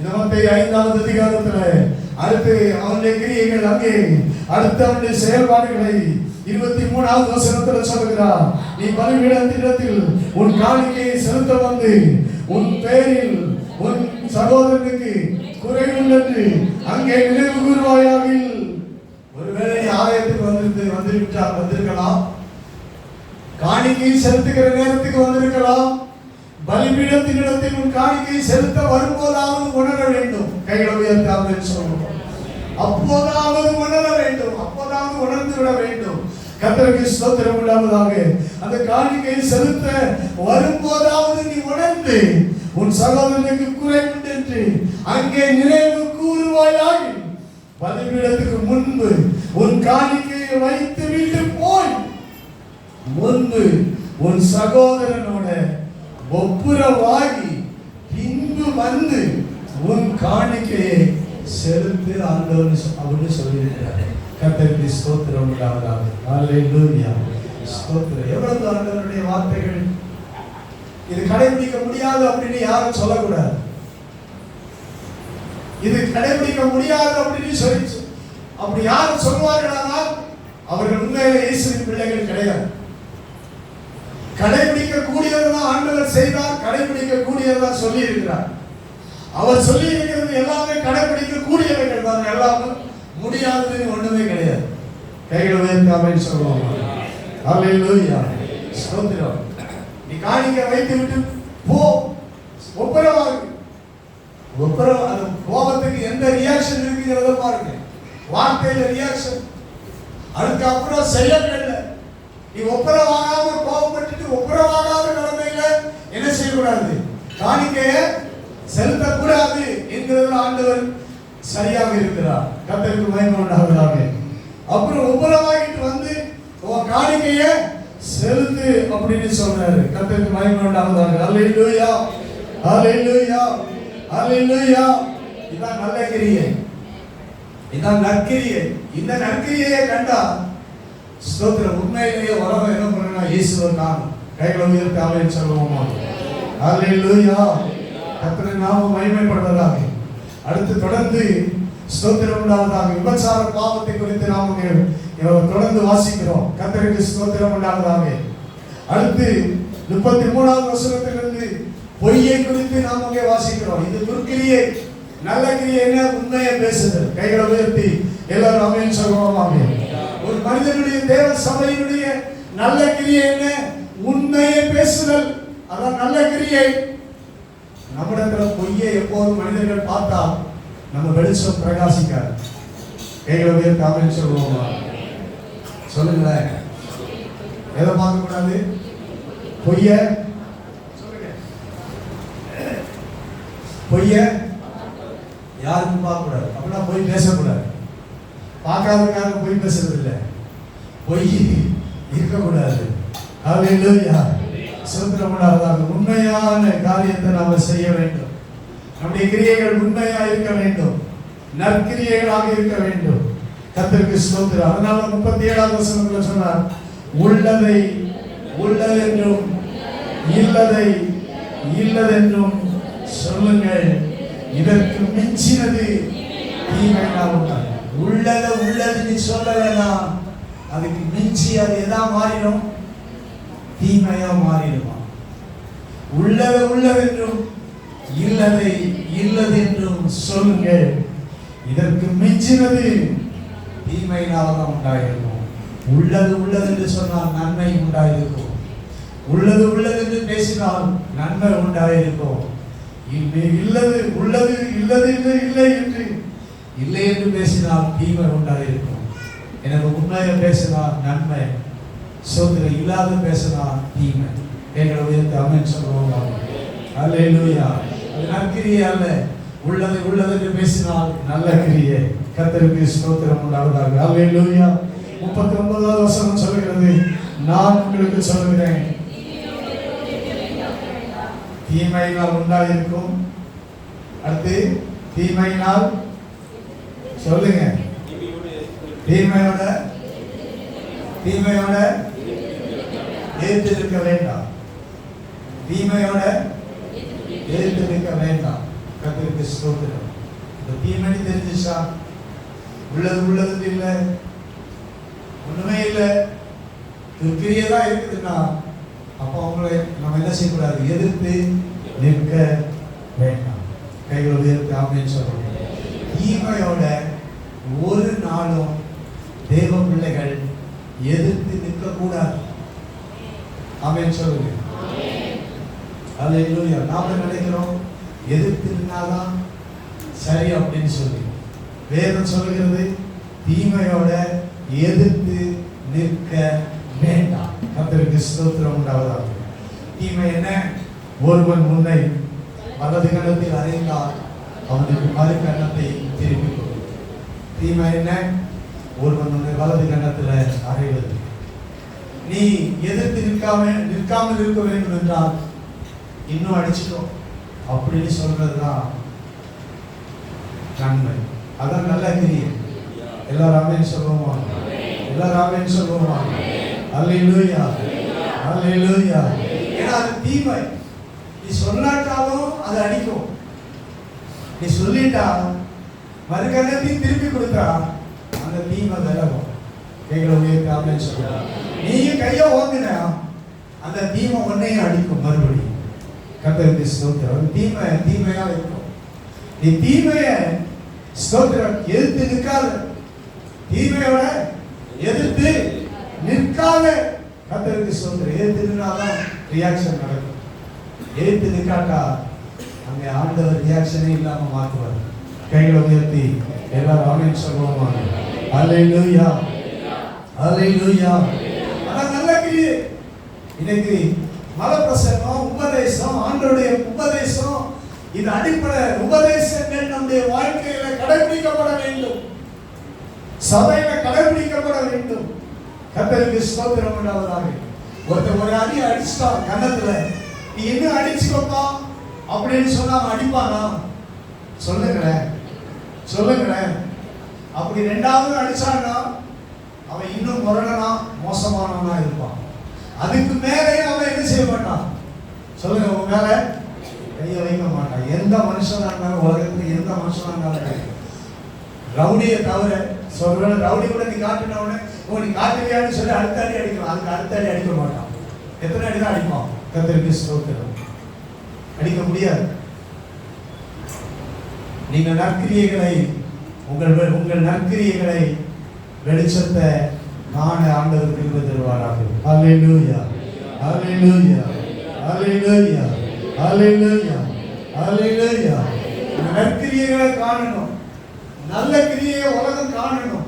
Speaker 1: 25வது அதிகாரத்தில் அடுத்து அவனுடைய கிரியைகள் அங்கே அடுத்த அவனுடைய செயல்பாடுகளை 23வது வசனத்தில் சொல்கிறார். நீ பலிபீடத்தில் உன் காணிக்கையை செலுத்த வந்து உன் பேரில் உன் சகோதரனுக்கு குறைவுள்ளது அங்கே நினைவு கூறுவாயாக. ஒருவேளை ஆலயத்துக்கு வந்திருக்கலாம், காணிக்கை செலுத்துகிற நேரத்துக்கு வந்திருக்கலாம், பலிபீடத்தினிடத்தில் உன் காணிக்கை செலுத்த வரும்போதாவது உணர வேண்டும். கைகளை உயர்த்தி ஆமென் சொல்லுவோம். அப்போதாவது உணர வேண்டும், அப்போதாவது உணர்ந்து விட வேண்டும். கர்த்தருக்கு ஸ்தோத்திரம் உண்டாவதாக. அந்த காணிக்கை செலுத்த வரும்போதாவது நீ உணர்ந்து உன் சகோதரனுக்கு குறைவுண்டு என்று அங்கே நினைவு கூறுவாயாக. பலிபீடத்துக்கு முன்பு உன் காணிக்கையை வைத்து விட்டு போய் முன்பு உன் சகோதரனோட ஒப்புரவாகி பின்பு வந்து உன் காணிக்கையை செலுத்து ஆண்டவர் அப்படின்னு சொல்லியிருக்கிறார். கர்த்தருக்கு ஸ்தோத்திரம் உண்டாவதாக. ஹல்லேலூயா, ஸ்தோத்திரம். எவ்வளவு ஆண்டவருடைய வார்த்தைகள். இது கடைபிடிக்க முடியாது அப்படின்னு யாரும் சொல்லக்கூடாது. இது கடைபிடிக்க முடியாது அப்படின்னு சொல்லி அப்படி யாரும் சொல்வார்களானால் அவர்கள் உண்மையிலே இயேசுவின் பிள்ளைகள் கிடையாது. கடைபிடிக்க கூடியதுதான் ஆண்டவர் செய்தார், கடைபிடிக்க கூடியதுதான் சொல்லி இருக்கிறார். அவர் சொல்லி இருக்கிறது எல்லாமே கடைபிடிக்க கூடியவைகள் தான், எல்லாமே முடியாதது ஒண்ணுமே கிடையாது. கைகளை உயர்த்தி ஆமென் சொல்லுவோம். ஹல்லேலூயா, ஸ்தோத்திரம். நீ காணிக்கை வைத்து விட்டு போ, ஒப்புரவாகு. அந்த கோபத்துக்கு எந்த ரியாக்ஷன் இருக்குங்கிறத பாருங்க. வார்த்தையில ரியாக்ஷன், அதுக்கப்புறம் செயல்கள்ல. நீ ஒப்புரவாகாம கோபப்பட்டு ஒப்புரவாகாத நிலைமையில என்ன செய்யக்கூடாது? காணிக்கையை செலுத்தக்கூடாது என்கிறதுல ஆண்டவர் சரியாக இருக்கிறார். கர்த்தருக்கு மகிமை உண்டாவதாக. அப்புறம் ஒப்புரவாகிட்டு வந்து உன் காணிக்கையை செலுத்து அப்படின்னு சொல்றாரு. கர்த்தருக்கு மகிமை உண்டாவதாக. ஹல்லேலூயா, ஹல்லேலூயா, ஹல்லேலூயா. இதான் நல்ல கிரியை, இதான் நற்கிரியை. இந்த நற்கிரியை கண்டா ஸ்தோத்திரம். உண்மையிலேயே உலகம் என்ன பண்ணா இயேசுவை காணும். கைகளை உயர்த்தி ஆமென் சொல்லுவோமா? ஹல்லேலூயா, கர்த்தரின் நாமம் மகிமைப்படுவதாக. அடுத்து தொடர்ந்து ஸ்தோத்திரம் உண்டாவதாக. விபச்சார பாவத்தை குறித்து நாம் தொடர்ந்து வாசிக்கிறோம். கர்த்தருக்கு ஸ்தோத்திரம் உண்டாவதாக. அடுத்து 33வது வசனத்திலிருந்து பொய்யை குறித்து நாம் அங்கே வாசிக்கிறோம். இது துர்க்கிரியை. நல்ல கிரியை என்ன? உண்மையை பேசுதல். கைகளை உயர்த்தி எல்லாரும் ஆமென் சொல்லுவோம். ஒரு மனிதனுடைய தேவ சபையினுடைய நல்ல கிரியை என்ன? உண்மையை பேசுதல். அதான் நல்ல கிரியை. நம்மிடத்துல பொய்யை எப்போதும் மனிதர்கள் பார்த்தா நம்ம வெளிச்சம் பிரகாசிக்காது. கைகளை உயர்த்தி ஆமென் சொல்லுவோமா? சொல்லுங்களேன். எதை பார்க்க கூடாது? பொய்ய சொல்லுங்க. பொய்ய யாருக்கும் பார்க்க கூடாது. அப்படின்னா பொய் பேசக்கூடாது. பார்க்காததுக்காக பொய் பேசுறது இல்லை. பொய் இருக்கக்கூடாது. ஹல்லேலூயா, ஸ்தோத்திரம் உண்டாவதாக. உண்மையான காரியத்தை நாம செய்ய வேண்டும். நம்முடைய கிரியைகள் உண்மையா இருக்க வேண்டும், நற்கிரியைகளாக இருக்க வேண்டும். கர்த்தருக்கு ஸ்தோத்திரம். அதனால 37வது வசனத்துல சொன்னார், உள்ளதை உள்ளதென்றும் இல்லதை இல்லதென்றும் சொல்லுங்கள், இதற்கு மிஞ்சினது தீமையினால் உண்டாகும். உள்ளத உள்ளதுன்னு சொல்ல வேண்டாம், அதுக்கு மிஞ்சி அது எதா மாறிடும்? தீமையா மாறிடுமா? உள்ளத உள்ளதென்றும் இல்லதை இல்லதென்றும் சொல்லுங்கள், இதற்கு மிஞ்சினது தீமையினால்தான் உண்டாயிருக்கும். உள்ளது உள்ளது என்று சொன்னால் நன்மை உண்டாயிருக்கும். உள்ளது உள்ளது என்று பேசினால் நன்மை உண்டாயிருக்கும். இல்லது உள்ளது இல்லது இல்லை இல்லை என்று இல்லை என்று பேசினால் தீமை உண்டாயிருக்கும். எனக்கு உண்மையை பேசினால் நன்மை, சோதனை இல்லாத பேசினால் தீமை. எங்களை உயர்த்தி ஆமென் சொல்லுவோம். ஹல்லேலூயா. அது நற்கிரியை அல்ல, உள்ளது உள்ளது என்று பேசினால் நல்ல கிரியை. கர்த்தருக்கு ஸ்தோத்திரம் உண்டாவதாக. ஹல்லேலூயா. 39வது வசனம் சொல்கிறது, நான் உங்களுக்கு சொல்கிறேன், தீமையினால் உண்டாயிருக்கும். அடுத்து தீமையினால் சொல்லுங்க, தீமையோட தீமையோட ஏற்றிருக்க வேண்டாம். தீமையோட ஏற்றிருக்க வேண்டாம். கர்த்தருக்கு ஸ்தோத்திரம். இந்த தீமை தெரிஞ்சுச்சா? உள்ளது உள்ளது இல்லை, ஒண்ணுமே இல்லை, துர்க்கிரியை தான் இருக்குதுன்னா அப்போ அவங்களை நம்ம என்ன செய்யக்கூடாது? எதிர்த்து நிற்க வேண்டாம். கைகளை உயர்த்தி ஆமென் சொல்லுங்க. தீமையோட ஒரு நாளும் தேவ பிள்ளைகள் எதிர்த்து நிற்க கூடாது. ஆமென் சொல்லுங்க. அல்லேலூயா. நாம நினைக்கிறோம் எதிர்த்து நின்னாதான் சரி அப்படின்னு சொல்லி. வேதம் சொல்லுகிறது தீமையோட எதிர்த்து நிற்க வேண்டாம். கர்த்தருக்கு ஸ்தோத்திரம் உண்டாவதாக. தீமை என்ன? ஒருவன் முன்னை வலது கன்னத்தில் அறைந்தால் அவனுக்கு மறு கன்னத்தை திருப்பி கொடு. தீமை என்ன? ஒருவன் முன்னை வலது கன்னத்தில் அறைவது. நீ எதிர்த்து நிற்காமல் இருக்க வேண்டும் என்றால் இன்னும் அடிச்சுக்கோ அப்படின்னு சொல்றதுதான் நன்மை. அதான் நல்ல கிரியை. எல்லாரும் ஆமென் சொல்லுவோமா? எல்லாரும் ஆமென் சொல்லுவோமா? அல்லேலூயா, அல்லேலூயா. ஏன்னா அது தீமை. நீ சொல்லாட்டாலும் அது அடிக்கும். நீ சொல்லிட்டா மறுகணத்தையும் திருப்பி கொடுத்தா அந்த தீமை விலகும். கைகளை உயர்த்தி ஆமென் சொல்லுவா. நீயும் கையை ஓங்கின அந்த தீமை உன்னையும் அடிக்கும் மறுபடியும். கர்த்தருக்கு ஸ்தோத்திரம். தீமையா இருக்கும். நீ தீமைய ஸ்தோத்திரம் எதிர்த்து நிற்காத. தீமையோட எதிர்த்து நிற்காத. கர்த்தருக்கு ஸ்தோத்திரம். எதிர்த்து நின்னாதான் ரியாக்ஷன் நடக்கும். எதிர்த்து நிற்காட்டா அங்கே ஆண்டவர் ரியாக்ஷனே இல்லாம மாற்றுவார். கைகளை உயர்த்தி எல்லாரும் ஆமென் சொல்லுவோமா? அல்லேலூயா, அல்லேலூயா. ஆனா நல்ல கிரியை. இன்னைக்கு மலப்பிரசங்கம், உபதேசம், ஆண்டவருடைய உபதேசம், இது அடிப்படை உபதேசங்கள் நம்முடைய வாழ்க்கையில கடைபிடிக்கப்பட வேண்டும். சபையில கடைபிடிக்கப்பட வேண்டும். கர்த்தருக்கு ஸ்தோத்திரம் உண்டாவதாக. ஒருத்தர் ஒரு அடி அடிச்சுட்டான் கன்னத்துல. நீ என்ன அடிச்சுக்கோப்பா அப்படின்னு சொன்னா அடிப்பானா? சொல்லுங்களேன், சொல்லுங்களேன். அப்படி ரெண்டாவது அடிச்சான்னா அவன் இன்னும் முரணனா மோசமானவனா இருப்பான். அதுக்கு மேலே அவன் என்ன செய்ய மாட்டான்? சொல்லுங்க, உங்க மேல கையை வைக்க மாட்டான். எந்த மனுஷனா இருந்தாலும் உலகத்துல எந்த மனுஷனா இருந்தாலும் ரவுடியை தவிர சொல்ற ரவுடி கூட நீ காட்டினவனே நீ காட்டுவியான்னு சொல்லி அடுத்த அடி அடிக்கலாம். அதுக்கு அடுத்த அடி அடிக்க மாட்டான். எத்தனை அடி தான் அடிப்பான்? கர்த்தருக்கு ஸ்தோத்திரம். அடிக்க முடியாது. நீங்கள் நற்கிரியைகளை உங்கள் நற்கிரியைகளை வெளிச்சத்தை நான் ஆண்டவர் கிருபை தருவாராக. அல்லேலூயா, அல்லேலூயா, அல்லேலூயா, அல்லேலூயா, அல்லேலூயா. நற்கிரியைகளை காணணும். நல்ல கிரியையை உலகம் காணணும்.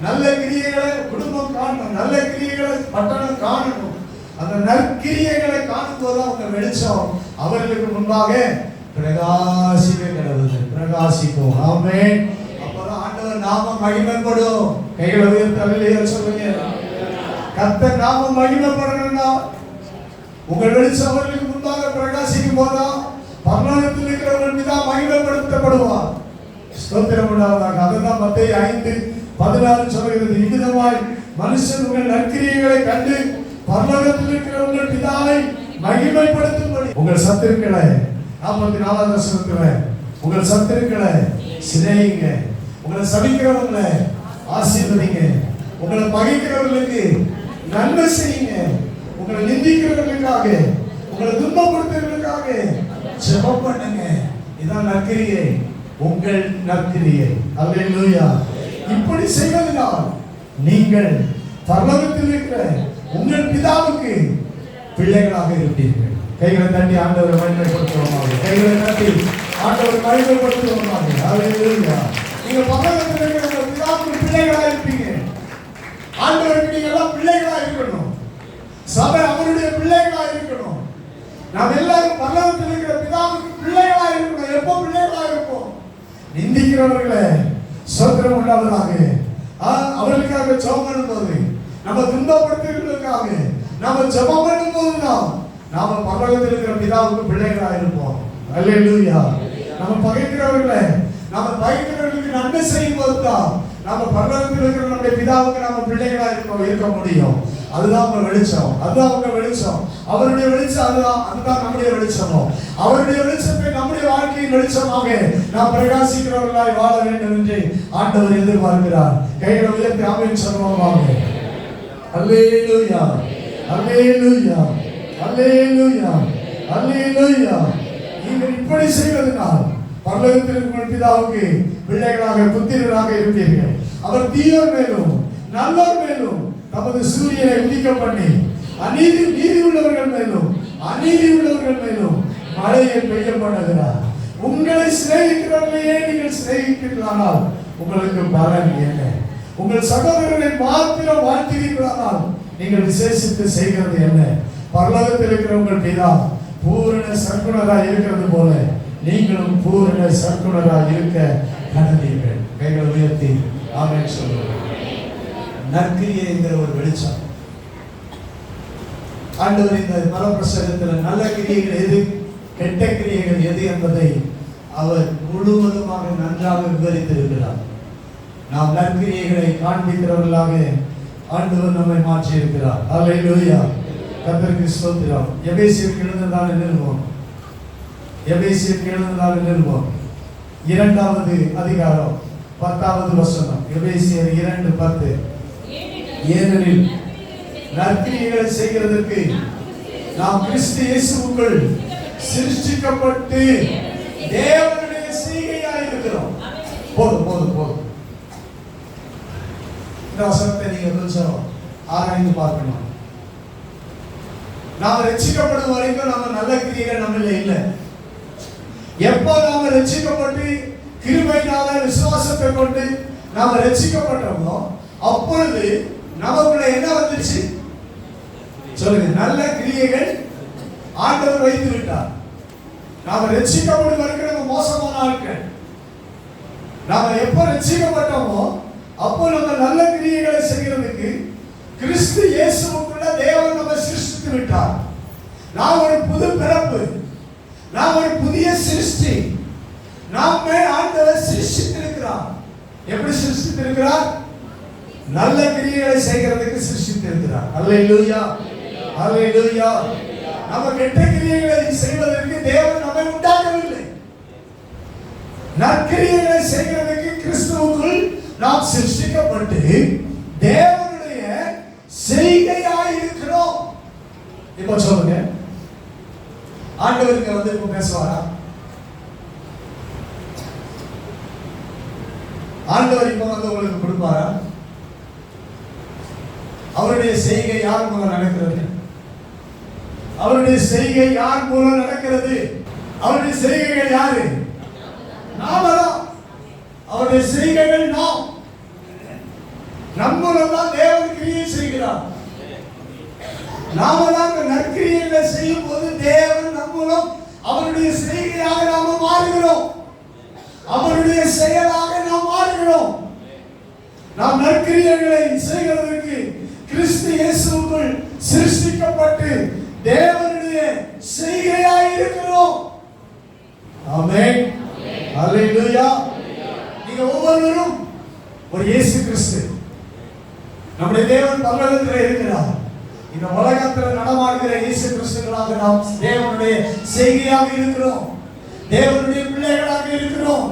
Speaker 1: நல்ல கிரியைகளை குடும்பம் காணணும். நல்ல கிரியைகளை பட்டணம் காணணும். அந்த நற்கிரியைகளை காணும் போது அவங்க வெளிச்சம் அவர்களுக்கு முன்பாக பிரகாசிக்க கடவுது. பிரகாசிக்கும். ஆமென். அப்பதான் ஆண்டவர் நாமம் மகிமைப்படும். கைகளை உயர்த்தி அல்லேலூயா சொல்லுங்க. கர்த்தர் நாமம் மகிமைப்படணும்னா உங்கள் வெளிச்சம் அவர்களுக்கு முன்பாக பிரகாசிக்கும் போதுதான் பரலோகத்தில் இருக்கிறவர்கள் மீது மகிமைப்படுத்தப்படுவார். ஸ்தோத்திரம் உண்டாவதாக. அதுதான் மத்தேயு 5:16 சொல்கிறது. இவ்விதமாய் மனுஷன் உங்கள் நற்கிரியைகளை கண்டு பரலோகத்தில் இருக்கிற உங்கள் பிதாவை மகிமைப்படுத்தும்படி உங்கள் சத்துருக்களை 44வது வசனத்துல உங்கள் சத்துருக்களை சிநேகிங்க, உங்களை சபிக்கிறவங்களை ஆசீர்வதிங்க, உங்களை பகைக்கிறவர்களுக்கு நன்மை செய்யுங்க, உங்களை நிந்திக்கிறவர்களுக்காக உங்களை துன்பப்படுத்துறவர்களுக்காக ஜெபம் பண்ணுங்க. இதான் நற்கிரியை, உங்கள் நற்கிரியை. அல்லேலூயா. இப்படி செய்வதனால் நீங்கள் பரலோகத்தில் இருக்கிற உங்கள் பிதாவுக்கு பிள்ளைகளாக இருப்பீர்கள். கைகளை தட்டி ஆண்டவரை மகிமைப்படுத்துவோமாக. கைகளை தட்டி ஆண்டவரை மகிமைப்படுத்துவோமாக. அல்லேலூயா. நீங்க பரலோகத்தில் இருக்கிற உங்கள் பிதாவுக்கு பிள்ளைகளாக இருப்பீங்க. ஆண்டவருக்கு நீங்க எல்லாம் பிள்ளைகளாக இருக்கணும். சபை அவருடைய பிள்ளைகளாக இருக்கணும். நாம் எல்லாரும் பரலோகத்தில் இருக்கிற பிதாவுக்கு பிள்ளைகளாக இருக்கணும். எப்போ பிள்ளைகளாக இருப்போம்? நிந்திக்கிறவர்களை ஸ்தோத்திரம் உண்டாவதாக. அவர்களுக்காக ஜெபம் பண்ணும்போது, நம்ம துன்பப்படுத்துகிறவர்களுக்காக நாம ஜெபம் பண்ணும் போதுதான் நாம பரலோகத்தில் இருக்கிற பிதாவுக்கு பிள்ளைகளாக இருப்போம். அல்லேலூயா. நம்ம பகைக்கிறவர்களுக்கு நன்மை செய்யும் போதுதான் நாம பரலோகத்தில் இருக்கிற நம்முடைய பிதாவுக்கு நாம பிள்ளைகளாக இருக்க முடியும். அதுதான் உங்க வெளிச்சம். அதுதான் உங்க வெளிச்சம். அவருடைய வெளிச்சம் அதுதான் நம்முடைய வெளிச்சமும். அவருடைய வெளிச்சத்தை நம்முடைய வாழ்க்கையின் வெளிச்சமாக நாம் பிரகாசிக்கிறவர்களாய் வாழ வேண்டும் என்று ஆண்டவர் எதிர்பார்க்கிறார். கைகளை உயர்த்தி ஆமென் சொல்லுவோமாக. அல்லேலூயா, அல்லேலூயா, அல்லேலூயா, அல்லேலூயா. நீங்கள் இப்படி செய்வதனால் பரலோகத்தில் இருக்கிற பிதாவுக்கு பிள்ளைகளாக புத்திரராக இருப்பீர்கள். அவர் தீயோர் மேலும் நல்லோர் மேலும் தமது சூரியனை உதிக்க பண்ணி நீதி உள்ளவர்கள் மேலும் அநீதி உள்ளவர்கள் மேலும் மழையை பெய்ய பண்ணுகிறார். உங்களை சிநேகிக்கிறவர்களையே நீங்கள் சிநேகிக்கிறீர்களானால் உங்களுக்கு பலன் என்ன? உங்கள் சகோதரர்களை மாத்திரம் வாழ்த்துகிறீர்களானால் நீங்கள் விசேஷித்து செய்கிறது என்ன? பரலோகத்தில் இருக்கிற உங்கள் பிதா பூரண சற்குணராய் இருக்கிறது போல நீங்களும் பூரண சற்குணராய் இருக்க கடந்தீர்கள். கைகளை உயர்த்தி ஆமென் சொல்லுங்கள். நற்கிரியை என்கிற ஒரு வெளிச்சம். ஆண்டவர் இந்த மரப்பிரசங்கத்தில் நல்ல கிரியைகள் எது, கெட்ட கிரியைகள் எது என்பதை அவர் முழுவதுமாக நன்றாக விவரித்திருக்கிறார். நாம் நற்கிரியைகளை காண்பிக்கிறவர்களாக ஆண்டவர் நம்மை மாற்றி இருக்கிறார். அல்லேலூயா, கர்த்தருக்கு ஸ்தோத்திரம். எபேசியருக்கு எழுந்ததான நிருபம், எபேசியருக்கு எழுந்ததான நிருபம் 2வது அதிகாரம் 10வது வசனம். எபேசியர் 2:10. ஏனெனில் நற்கிரியைகளை செய்கிறதற்கு நாம் கிறிஸ்து இயேசுவுக்குள் சிருஷ்டிக்கப்பட்டு தேவனுடைய செய்கையாய் இருக்கிறோம். போதும் போதும் போதும். இந்த வசனத்தை நீங்க கொஞ்சம் ஆராய்ந்து பார்க்கணும். நாம் ரட்சிக்கப்படும் வரைக்கும் நம்ம நல்ல கிரியைகள் நம்மள இல்லை. எப்போ நாம ரட்சிக்கப்பட்டு கிருபையினால விசுவாசத்தை கொண்டு நாம ரட்சிக்கப்பட்டோமோ அப்பொழுது நமக்குள்ள என்ன வந்துச்சு சொல்லுங்க? நல்ல கிரியைகள் ஆண்டவர் வைத்து விட்டார். நாம ரட்சிக்கப்படும் வரைக்கும் நம்ம மோசமான ஆட்கள். நாம எப்ப ரட்சிக்கப்பட்டோமோ அப்போ நம்ம நல்ல கிரியைகளை செய்கிறதுக்கு கிறிஸ்து இயேசுவுக்குள்ள தேவன் நம்ம சிருஷ்டித்து விட்டார். நாம் ஒரு புது பிறப்பு, நாம் ஒரு புதிய சிருஷ்டி. நாமே ஆண்டவர் சிருஷ்டித்திருக்கிறார். எப்படி சிருஷ்டித்திருக்கிறார்? நல்ல கிரியைகளை செய்கிறதுக்கு சிருஷ்டித்திருக்கிறார். அல்லேலூயா, அல்லேலூயா. நம்ம கெட்ட கிரியைகளை செய்வதற்கு தேவன் நம்மை உண்டாக்கவில்லை. நற்கிரியைகளை செய்கிறதுக்கு கிறிஸ்துவுக்குள் நாம் சிருஷ்டிக்கப்பட்டு தேவனுடைய செய்கையாய் இருக்கிறோம். இப்ப சொல்லுங்க, ஆண்டவருக்கு வந்து இப்ப பேசுவாரா? ஆண்டவர் இப்ப வந்து உங்களுக்கு கொடுப்பாரா? அவருடைய செய்கை யார் மூலம் நடக்கிறது? அவருடைய செய்கை யார் மூலம் நடக்கிறது? அவருடைய செய்கைகள் யாரு? நாமதான். அவருடைய செய்கைகள் நாம். நம் மூலம் தான் தேவன் கிரியை செய்கிறார். நாம தான் நற்கிரியைகளை செய்யும் போது தேவன் நம் மூலம் அவருடைய செய்கையாக நாம மாறுகிறோம். அவருடைய செயலாக நாம் மாறுகிறோம். நாம் நற்கிரியைகளை செய்கிறதற்கு கிறிஸ்து இயேசுவுக்குள் சிருஷ்டிக்கப்பட்டு தேவனுடைய செய்கையாய் இருக்கிறோம். ஆமென், அல்லேலூயா. நீங்க ஒவ்வொருவரும் ஒரு இயேசு கிறிஸ்து. நம்முடைய தேவன் பரலோகத்தில் இருக்கிறார். இந்த உலகத்தில் நடமாடுகிற இயேசு கிறிஸ்துக்களாக நாம் தேவனுடைய செய்கையாக இருக்கிறோம். தேவனுடைய பிள்ளைகளாக இருக்கிறோம்.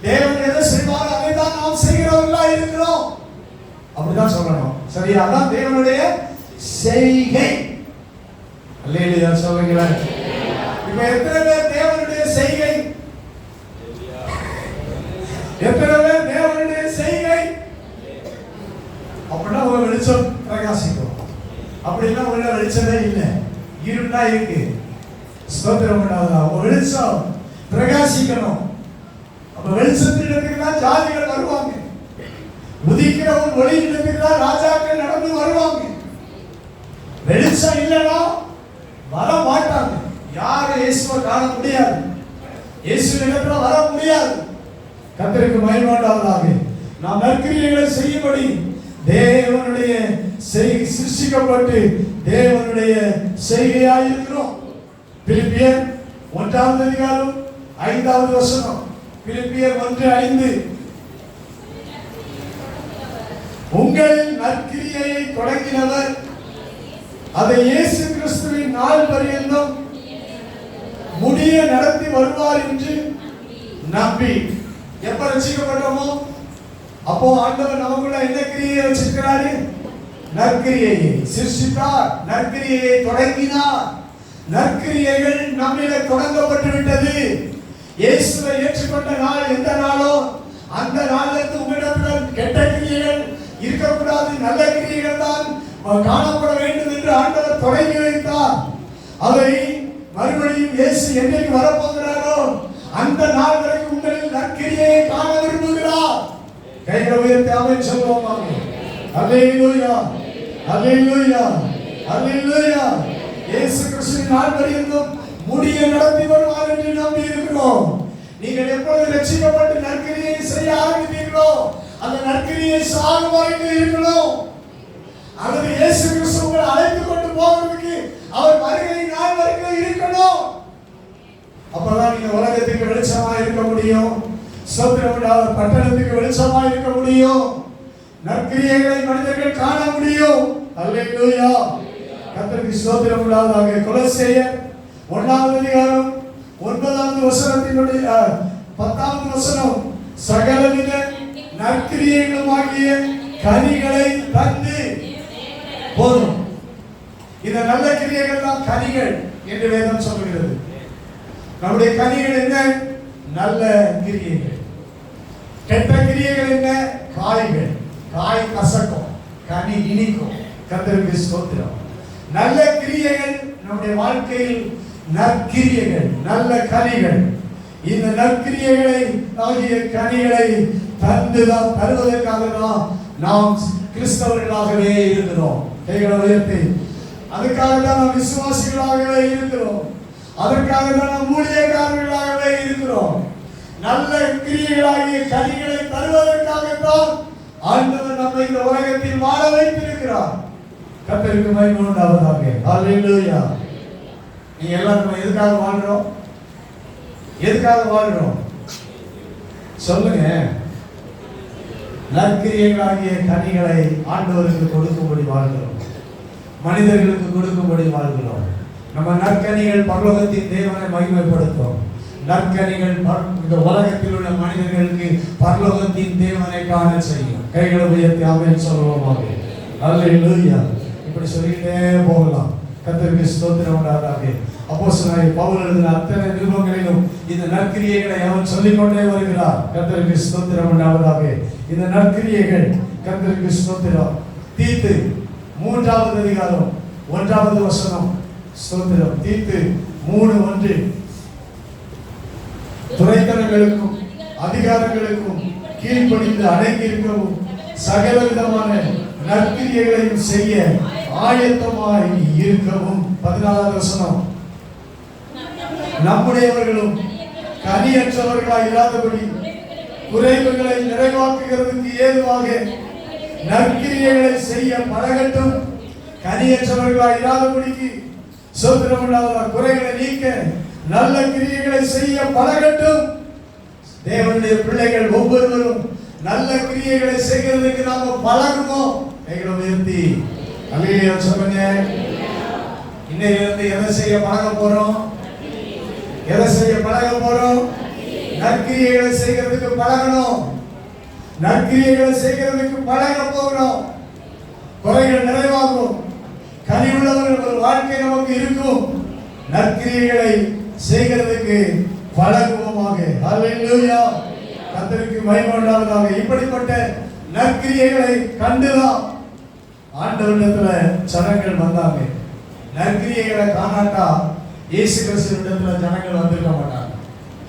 Speaker 1: தேவன் எதை செய்வார் அதை தான் நாம் செய்கிறவர்களா இருக்கிறோம். அப்படிதான் சொல்லணும். சரியா? அதான் தேவனுடைய செய்கை. அல்லேலூயா சொல்லுங்களா? இப்ப எத்தனை பேர் தேவனுடைய செய்கை? எத்தனை பேர் தேவனுடைய செய்கை? அப்படின்னா ஒரு வெளிச்சம் பிரகாசிக்கும். அப்படின்னா உள்ள வெளிச்சமே இல்லை, இருட்டா இருக்கு. ஸ்தோத்திரம் பண்ணாதா? ஒரு வெளிச்சம் பிரகாசிக்கணும். அப்ப வெளிச்சத்திற்கு தான் ஜாதிகள் வருவாங்க. உதிக்கிற ஒரு ஒளி இடத்துக்கு தான் ராஜாக்கள் நடந்து வருவாங்க. வெளிச்சம் இல்லைன்னா வர மாட்டாங்க. யாரும் இயேசுவை காண முடியாது. இயேசு இடத்துல வர முடியாது. கர்த்தருக்கு மகிமை உண்டாவதாக. நாம் நற்கிரியைகளை செய்யும்படி தேவனுடைய சிருஷ்டிக்கப்பட்டு தேவனுடைய செய்கையாய் இருக்கிறோம். பிலிப்பியர் 1வது அதிகாரம் 5வது வசனம். பிலிப்பியர் 1:5. உங்கள் நற்கிரியையை தொடங்கினவர் அதை இயேசு கிறிஸ்துவின் நாள் பரியந்தம் முடிய நடத்தி வருவார் என்று நம்பி. எப்ப ரட்சிக்கப்பட்டோமோ அப்போ ஆண்டவர் நமக்குள்ள என்ன கிரியை வச்சிருக்கிறாரு? நற்கிரியையை சிருஷ்டித்தார், நற்கிரியையை தொடங்கினார். நற்கிரியைகள் நம்மிலே தொடங்கப்பட்டு விட்டது. இயேசுவை ஏற்றுக்கொண்ட நாள் எந்த நாளோ அந்த நாளிலிருந்து உங்களிடத்தில் கெட்ட கிரியைகள் இருக்கக்கூடாது, நல்ல கிரியைகள் தான் காணப்பட வேண்டும் என்று ஆண்டவர் தொடங்கி வைத்தார். அதை மறுபடியும் இயேசு என்னைக்கு வரப்போகிறாரோ அந்த நாள் வரைக்கும் உங்களில் நற்கிரியை காண விரும்புகிறார். கைகளை உயர்த்தி ஆமென் சொல்லுவோமா? அல்லேலூயா, அல்லேலூயா, அல்லேலூயா. இயேசு கிறிஸ்துவின் நாள் வரைக்கும் முடிய நடத்தி வருவார் என்று நம்பி இருக்கிறோம். நீங்கள் எப்பொழுது ரட்சிக்கப்பட்டு நற்கிரியை செய்ய ஆரம்பித்தீர்களோ அந்த நற்கிரியை சாகும் வரைக்கும் இருக்கணும். அல்லது இயேசு கிறிஸ்து உங்களை அழைத்துக் கொண்டு போவதற்கு அவர் வருகை நாள் வரைக்கும் இருக்கணும். அப்பதான் நீங்க உலகத்துக்கு வெளிச்சமா இருக்க முடியும். ஸ்தோத்திரம், பட்டணத்துக்கு வெளிச்சமா இருக்க முடியும். நற்கிரியைகளை மனிதர்கள் காண முடியும். அல்லேலூயா, கர்த்தருக்கு ஸ்தோத்திரம் உண்டாவதாக. கொலோசியர் 1வது அதிகாரம் 9வது வசனத்தினுடைய 10வது வசனம், சகலவித நற்கிரியைகளுமாகிய கனிகளை தந்து போதும். இந்த நல்ல கிரியைகள் தான் கனிகள் என்று வேதம் சொல்கிறது. நம்முடைய கனிகள் என்ன? நல்ல கிரியைகள். கெட்ட கிரியைகள் என்ன? காய்கள். காய் கசக்கும், கனி இனிக்கும். கர்த்தருக்கு ஸ்தோத்திரம். நல்ல கிரியைகள் நம்முடைய வாழ்க்கையில் நற்கிரியைகள், நல்ல கனிகள். இந்த நற்கிரியைகளை ஆகிய கனிகளை தருவதற்காக தான் நாம் கிறிஸ்தவர்களாகவே இருக்கிறோம். கைகளை உயர்த்தி அதுக்காக தான் நாம் விசுவாசிகளாகவே இருக்கிறோம். அதற்காக தான் நாம் ஊழியக்காரர்களாகவே இருக்கிறோம். நல்ல கிரியைகளாகிய கனிகளை தருவதற்காகத்தான் ஆண்டவர் நம்மை இந்த உலகத்தில் வாழ வைத்திருக்கிறார். கர்த்தருக்கு மகிமை உண்டாவதாக. அல்லேலூயா. நீங்க எல்லாரும் எதுக்காக வாழ்றோம்? எதுக்காக வாழ்றோம் சொல்லுங்க. நற்கிரியைகளாகிய கனிகளை ஆண்டவருக்கு கொடுக்கும்படி வாழ்கிறோம், மனிதர்களுக்கு கொடுக்கும்படி வாழ்கிறோம். நம்ம நற்கனிகள் பரலோகத்தின் தேவனை மகிமைப்படுத்தும். நற்கனிகள் இந்த உலகத்தில் உள்ள மனிதர்களுக்கு பரலோகத்தின் தேவனை காண செய்யும். கைகளை உயர்த்தி ஆமென் சொல்லுவோமாக. அல்லேலூயா. இப்படி சொல்லிட்டே போகலாம். கர்த்தருக்கு ஸ்தோத்திரம் உண்டாவதாக. அப்போஸ்தலனாகிய பவுல் எழுதின அத்தனை நிருபங்களிலும் இந்த நற்கிரியைகளை அவன் சொல்லிக்கொண்டே வருகிறார். கர்த்தருக்கு ஸ்தோத்திரம் உண்டாவதாக. இந்த நற்கிரியைகள் கர்த்தருக்கு ஸ்தோத்திரம். தீத்து 3வது அதிகாரம் 1வது வசனம். ஸ்தோத்திரம். தீத்து 3:1. துரைத்தனங்களுக்கும் அதிகாரங்களுக்கும் கீழ்ப்படிந்து அடங்கி இருக்கவும் சகல விதமான நற்கிரியைகளையும் செய்ய ஆயத்தமாய் இருக்கவும். 14வது வசனம். நம்முடையவர்களும் கனியற்றவர்களாய் இராதபடி குறைவுகளை நிறைவாக்குகிறதுக்கு ஏதுவாக நற்கிரியைகளை செய்ய பழகட்டும். கனியற்றவர்களாய் இராதபடிக்கு சோத்திரமுள்ளவர்களாக குறைகளை நீக்க நல்ல கிரியைகளை செய்ய பழகட்டும். தேவனுடைய பிள்ளைகள் ஒவ்வொருவரும் நல்ல கிரியைகளை செய்கிறதுக்கு நாம பழகணும். கைகளை உயர்த்தி அல்லேலூயா சொல்லுங்க. இன்னையிலிருந்து எதை செய்ய பழக போறோம்? எதை செய்ய பழக போறோம்? நற்கிரியைகளை செய்கிறதுக்கு பழகணும். நற்கிரியைகளை செய்கிறதுக்கு பழக போகிறோம். குறைகள் நிறைவாகும். கனி உள்ளவர்கள் ஒரு வாழ்க்கை நமக்கு இருக்கும். நற்கிரியைகளை செய்கிறதுக்கு பழகுவோமாக. அல்லேலூயா. கர்த்தருக்கு மகிமை உண்டாவதாக. இப்படிப்பட்ட நற்கிரியைகளை கண்டுதான் ஆண்டவரிடத்துல ஜனங்கள் வந்தாங்க. நற்கிரியைகளை காணாட்டா இயேசு கிறிஸ்துவிடத்துல ஜனங்கள் வந்திருக்க மாட்டாங்க.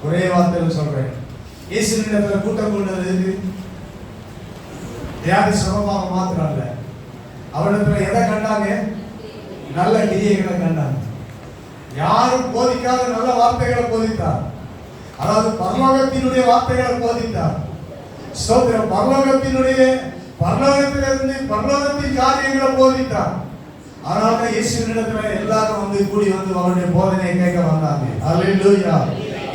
Speaker 1: ஒரே வார்த்தையில் சொல்றேன். இயேசுவிடத்துல கூட்டம் கொண்டது வியாதி சுகமாக மாத்திரம் இல்ல, அவரிடத்துல எதை கண்டாங்க? நல்ல கிரியைகளை கண்டாங்க. யாரும் போதிக்காத நல்ல வார்த்தைகளை போதித்தார். அதாவது பரலோகத்தினுடைய வார்த்தைகளை போதித்தார். ஸ்தோத்திரம். பரலோகத்திலிருந்து பரலோகத்தின் காரியங்களை போதித்தார். அதனால இயேசுவினிடத்துல எல்லாரும் வந்து கூடி வந்து அவருடைய போதனையை கேட்க வந்தாங்க. அல்லேலூயா.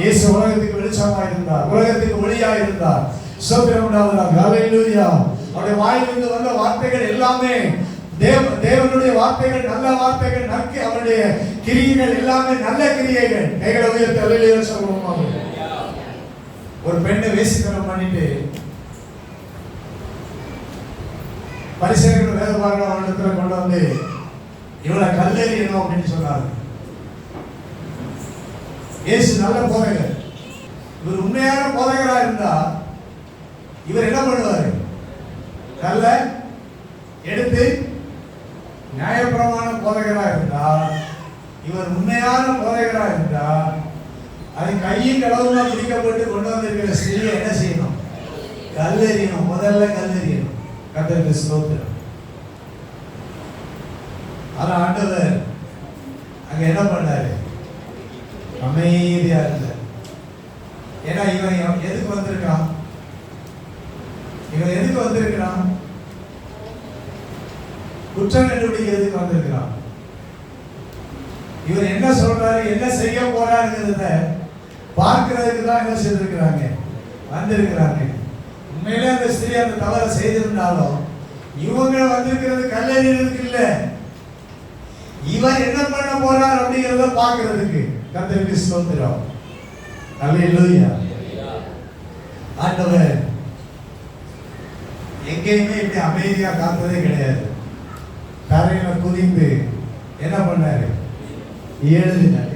Speaker 1: இயேசு உலகத்துக்கு வெளிச்சமா இருந்தார், உலகத்துக்கு ஒளியா இருந்தார். ஸ்தோத்திரம் உண்டாவதாக. அல்லேலூயா. அவருடைய வாயிலிருந்து வந்த வார்த்தைகள் எல்லாமே தேவனுடைய வார்த்தைகள், நல்ல வார்த்தைகள். அவருடைய கிரியைகள் எல்லாமே நல்ல கிரியைகள். கைகளை உயர்த்தி அல்லேலூயா சொல்லுவோம். ஒரு பெண்ணை வேசித்தனம் பண்ணிட்டு பரிசேயர்கள் வேதபாரகர் அவனிடத்துல கொண்டு வந்து இவளை கல்லெறியணும் அப்படின்னு சொன்னாங்க. இயேசு நல்ல போதகர். இவர் உண்மையான போதகரா இருந்தா இவர் என்ன பண்ணுவாரு? கல்ல எடுத்து நியாயப்பிரமாண போதகரா இருந்தா இவர் உண்மையான போதகரா இருக்கிறா என்றால் அது கையும் கடவுளா பிடிக்கப்பட்டு கொண்டு வந்திருக்கிற ஸ்திரியை என்ன செய்யணும்? கல்லெறியணும். முதல்ல கல்லெறியணும். கர்த்தருக்கு ஸ்தோத்திரம். ஆனா ஆண்டவர் அங்க என்ன பண்ணாரு? அமைதியா இருந்தார். ஏன்னா இவன் எதுக்கு வந்திருக்கான்? இவன் எதுக்கு வந்திருக்கிறான்? குற்றம் கண்டுபிடிக்கிறதுக்கு வந்திருக்கிறான். இவர் என்ன சொல்றாரு, என்ன செய்ய போறாருங்கிறத பார்க்கிறதுக்கு தான் என்ன செய்திருக்கிறாங்க, வந்திருக்கிறாங்க. உண்மையிலே அந்த ஸ்திரீ அந்த தவறை செய்திருந்தாலும் இவங்க வந்திருக்கிறது கல்லெறியறதுக்கு இல்ல, இவர் என்ன பண்ண போறார் அப்படிங்கிறத பார்க்கிறதுக்கு. கர்த்தருக்கு ஸ்தோத்திரம். அல்லேலூயா. ஆண்டவர் எங்கேயுமே இப்படி அமைதியா காத்ததே கிடையாது. தரையில குதிந்து என்ன பண்ணாரு? எழுதினார்.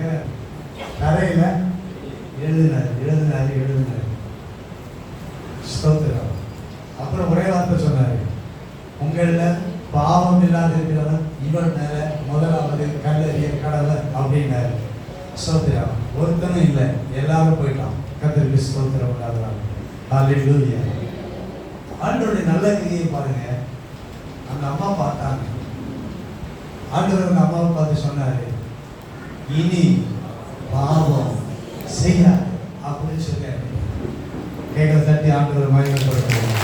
Speaker 1: தரையில எழுதினார். ஸ்தோத்திரம். அப்புறம் ஒரே வார்த்தை சொன்னாரு, உங்கள பாவம் இல்லாத இருக்கிறவன் இவன் மேல முதலாவது கல்லெறிய கடவுள் அப்படின்னாரு. ஸ்தோத்திரம். ஒருத்தனும் இல்லை, எல்லாரும் போயிட்டான். கர்த்தருக்கு ஸ்தோத்திரம் உண்டாகுறாங்க. ஹல்லேலூயா. ஆண்டவருடைய நல்ல கிரியை பாருங்க. அந்த அம்மா பார்த்தாங்க. ஆண்டவர் அந்த அம்மாவை பார்த்து சொன்னாரு, இனி பாவம் செய்யாது அப்படின்னு சொல்றாரு. கேட்க தட்டி ஆண்டவர் மகிமைப்படுத்துவார்.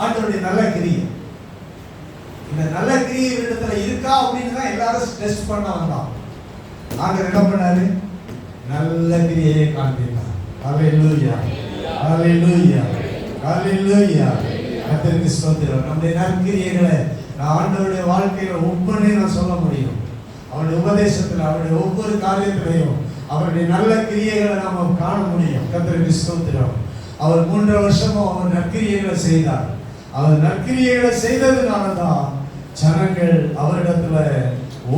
Speaker 1: ஆண்டவருடைய நல்ல கிரியை, இந்த நல்ல கிரியை இடத்துல இருக்கா அப்படின்னு தான் எல்லாரும் டெஸ்ட் பண்ண வந்தான். ஆண்டவர் என்ன பண்ணாரு? நல்ல கிரியை காண்பித்தார். ஹல்லேலூயா, ஹல்லேலூயா, ஹல்லேலூயா. கர்த்தருக்கு ஸ்தோத்திரம். நம்முடைய நற்கிரியைகளை ஆண்டவருடைய வாழ்க்கையில ஒவ்வொன்றையும் நான் சொல்ல முடியும். அவருடைய உபதேசத்தில், அவருடைய ஒவ்வொரு காரியத்திலையும் அவருடைய நல்ல கிரியைகளை நாம் காண முடியும். கர்த்தருக்கு ஸ்தோத்திரம். அவர் 3 வருஷமும் அவர் நற்கிரியைகளை செய்தார். அவர் நற்கிரியைகளை செய்ததுனால தான் ஜனங்கள் அவரிடத்துல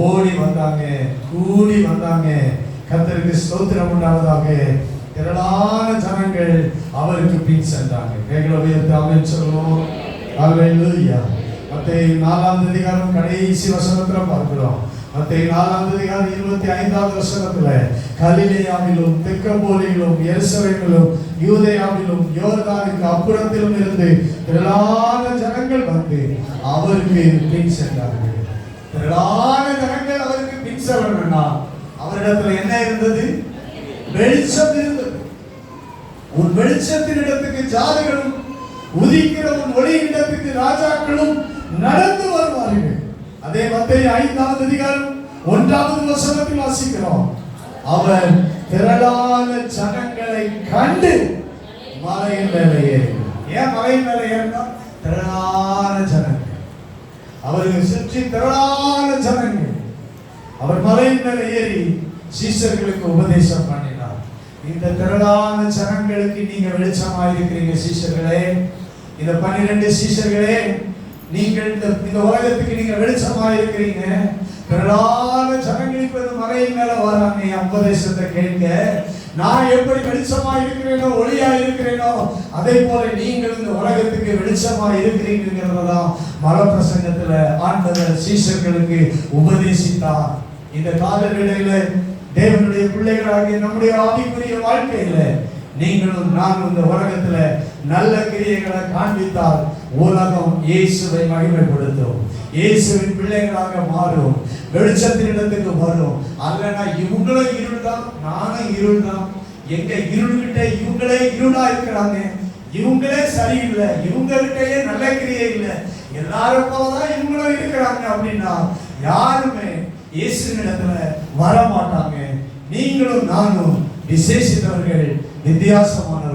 Speaker 1: ஓடி வந்தாங்க, கூடி வந்தாங்க. கர்த்தருக்கு ஸ்தோத்திரம் உண்டாவதாக. திரளான ஜனங்கள் அவருக்கு பின் சென்றாங்க. கைகளை உயர்த்தி ஆமென் சொல்லுவோம். ஹல்லேலூயா. மத்தேயு 4ஆம் அதிகாரம் கடைசி வசனத்துல பார்க்கிறோம். மத்தேயு 4ஆம் அதிகாரம் 25வது வசனத்துல, கலிலேயாவிலும் தெக்கப்போலியிலும் எருசலேமிலும் யூதேயாவிலும் யோர்தானுக்கு அப்புறத்திலும் இருந்து திரளான ஜனங்கள் வந்து அவருக்கு பின் சென்றார்கள். திரளான ஜனங்கள் அவருக்கு பின் செல்லணும்னா அவரிடத்துல என்ன இருந்தது? வெளிச்சம் இருந்தது. உன் வெளிச்சத்தின் இடத்துக்கு ஜாதிகளும் உதிக்கிற உன் ஒளியின் இடத்துக்கு ராஜாக்களும் நடந்து வருவார்கள். அதே மத்தேயு 5ஆம் அதிகாரம் 1வது வசனத்தில் வாசிக்கிறோம். அவர் திரளான ஜனங்களை கண்டு மலையின் மேலே ஏறினார். ஏன் மலையின் மேலே ஏறினார்? திரளான ஜனங்கள், அவருக்கு சுற்றி திரளான ஜனங்கள். அவர் மலையின் மேலே ஏறி சீஷர்களுக்கு உபதேசம் பண்ணினார். இந்த திரளான ஜனங்களுக்கு நீங்க வெளிச்சமாக இருக்கிறீங்க சீஷர்களே. இந்த 12 சீஷர்களே, நீங்கள் இந்த உலகத்துக்கு நீங்க வெளிச்சமாக இருக்கிறீங்க. திரளான ஜனங்கள் இப்ப இந்த மலையின் மேல வராங்க உபதேசத்தை கேட்க. நான் எப்படி வெளிச்சமா இருக்கிறேனோ, ஒளியா இருக்கிறேனோ, அதே போல நீங்கள் இந்த உலகத்துக்கு வெளிச்சமா இருக்கிறீங்கிறதான் மல பிரசங்கத்துல ஆண்டவர் சீஷர்களுக்கு உபதேசித்தார். இந்த கால வேளையில தேவனுடைய பிள்ளைகளாகிய நம்முடைய ஆவிக்குரிய வாழ்க்கையில நீங்களும் நானும் இந்த உலகத்துல நல்ல கிரியைகளை காண்பித்தால் உலகம் இயேசுவை மகிமைப்படுத்தும், இயேசுவின் பிள்ளைகளாக மாறும், வெளிச்சத்தின் இடத்துக்கு வரும். அல்லனா இவங்களும் இருள்தான், நானும் இருள்தான். எங்க இருள்கிட்ட இவங்களே இருளா இருக்கிறாங்க, இவங்களே சரியில்லை, இவங்ககிட்டயே நல்ல கிரியை இல்லை, எல்லாரும் போலதான் இவங்களும் இருக்கிறாங்க அப்படின்னா யாருமே இயேசுவின் இடத்துல வர மாட்டாங்க. நீங்களும் நானும் விசேஷித்தவர்கள், வித்தியாசமானவர்கள்.